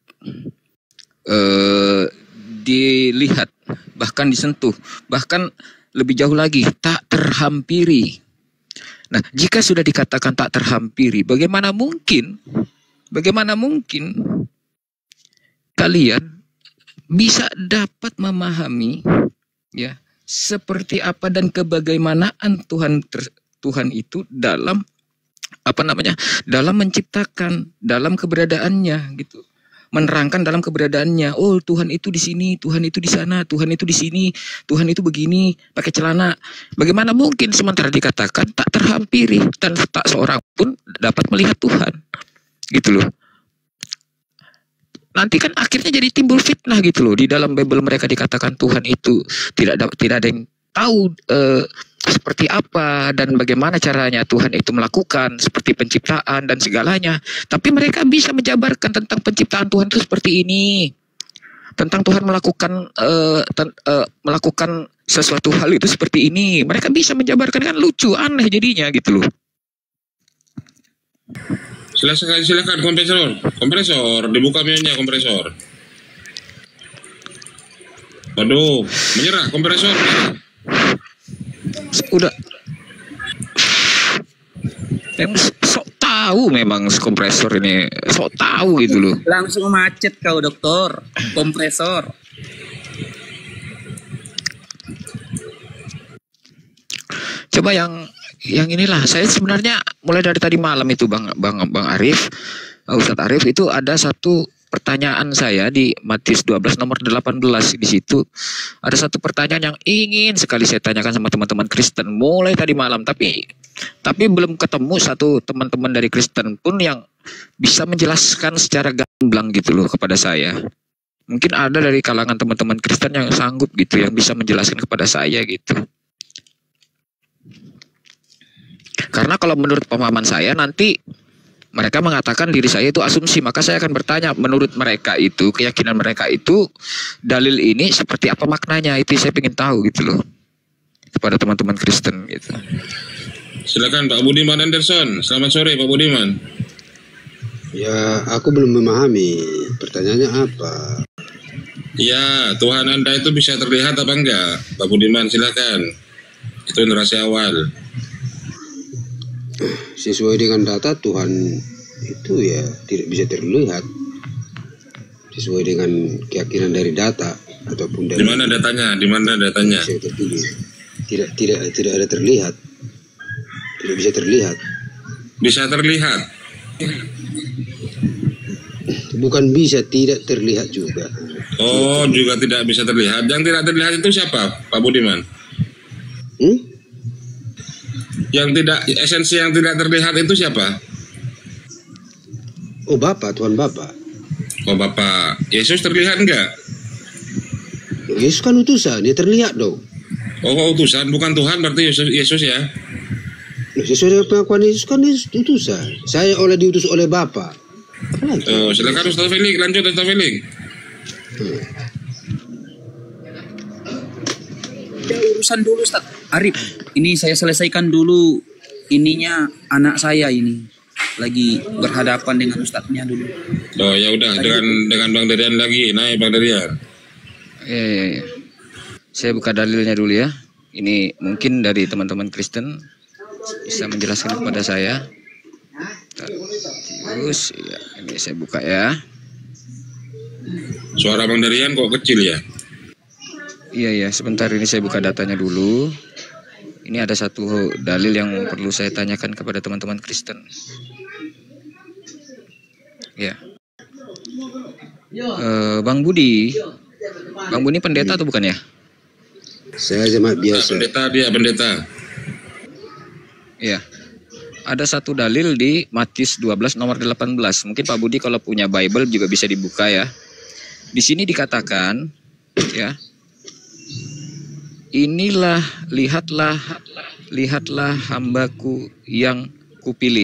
Speaker 10: dilihat, bahkan disentuh, bahkan lebih jauh lagi tak terhampiri. Nah, jika sudah dikatakan tak terhampiri, bagaimana mungkin kalian bisa dapat memahami ya seperti apa dan kebagaimanaan Tuhan itu dalam dalam menciptakan, dalam keberadaannya gitu. Menerangkan dalam keberadaannya. Oh, Tuhan itu di sini, Tuhan itu di sana, Tuhan itu di sini, Tuhan itu begini, pakai celana. Bagaimana mungkin sementara dikatakan tak terhampiri dan tak seorang pun dapat melihat Tuhan. Gitu loh. Nanti kan akhirnya jadi timbul fitnah gitu loh. Di dalam Bible mereka dikatakan Tuhan itu tidak ada yang tahu seperti apa dan bagaimana caranya Tuhan itu melakukan seperti penciptaan dan segalanya. Tapi mereka bisa menjabarkan tentang penciptaan Tuhan itu seperti ini. Tentang Tuhan melakukan sesuatu hal itu seperti ini. Mereka bisa menjabarkan, kan lucu, aneh jadinya gitu loh.
Speaker 11: Silakan kompresor, dibuka menu-nya kompresor. Waduh, menyerah kompresor.
Speaker 10: Udah. Sok tahu memang kompresor ini, sok tahu gitu loh.
Speaker 12: Langsung macet kau dokter, kompresor.
Speaker 10: Coba yang inilah, saya sebenarnya mulai dari tadi malam itu Bang Arif, Ustadz Arif, itu ada satu pertanyaan saya di Matius 12 nomor 18. Di situ ada satu pertanyaan yang ingin sekali saya tanyakan sama teman-teman Kristen mulai tadi malam, tapi belum ketemu satu teman-teman dari Kristen pun yang bisa menjelaskan secara gamblang gitu loh kepada saya. Mungkin ada dari kalangan teman-teman Kristen yang sanggup gitu, yang bisa menjelaskan kepada saya gitu. Karena kalau menurut pemahaman saya nanti mereka mengatakan diri saya itu asumsi, maka saya akan bertanya menurut mereka itu, keyakinan mereka itu, dalil ini seperti apa maknanya, itu saya ingin tahu gitu loh kepada teman-teman Kristen gitu.
Speaker 11: Silakan Pak Budiman Anderson. Selamat sore Pak Budiman.
Speaker 13: Ya, aku belum memahami pertanyaannya apa.
Speaker 11: Ya, Tuhan Anda itu bisa terlihat apa enggak? Pak Budiman silakan. Itu narasi awal.
Speaker 13: Sesuai dengan data Tuhan itu ya tidak bisa terlihat sesuai dengan keyakinan dari data ataupun dari.
Speaker 11: Di mana datanya?
Speaker 13: Tidak ada terlihat. Tidak bisa terlihat.
Speaker 11: Bisa terlihat.
Speaker 13: Bukan bisa, tidak terlihat juga.
Speaker 11: Oh, juga tidak bisa terlihat. Yang tidak terlihat itu siapa, Pak Budiman? Esensi yang tidak terlihat itu siapa?
Speaker 13: Oh, Bapa, Tuhan Bapa.
Speaker 11: Oh, Bapa. Yesus terlihat enggak?
Speaker 13: Yesus kan utusan, dia terlihat dong.
Speaker 11: Oh, utusan, bukan Tuhan berarti Yesus ya?
Speaker 13: Sesuai dengan pengakuan Yesus kan Yesus utusan. Saya diutus oleh Bapa.
Speaker 11: Oh, silakan Ustaz Felix, lanjut Ustaz Felix.
Speaker 12: Urusan dulu Ustaz Arif. Ini saya selesaikan dulu ininya, anak saya ini lagi berhadapan dengan ustadznya dulu.
Speaker 11: Oh ya udah, dengan Bang Darian lagi. Naik Bang Darian.
Speaker 10: Iya. Saya buka dalilnya dulu ya. Ini mungkin dari teman-teman Kristen bisa menjelaskan kepada saya. Terus ya, ini saya buka ya.
Speaker 11: Suara Bang Darian kok kecil ya?
Speaker 10: Iya, sebentar ini saya buka datanya dulu. Ini ada satu dalil yang perlu saya tanyakan kepada teman-teman Kristen. Ya. Bang Budi pendeta atau bukan ya?
Speaker 13: Saya jemaat biasa.
Speaker 11: Pendeta.
Speaker 10: Ya. Ada satu dalil di Matius 12 nomor 18. Mungkin Pak Budi kalau punya Bible juga bisa dibuka ya. Di sini dikatakan ya. Inilah lihatlah hambaku yang kupilih.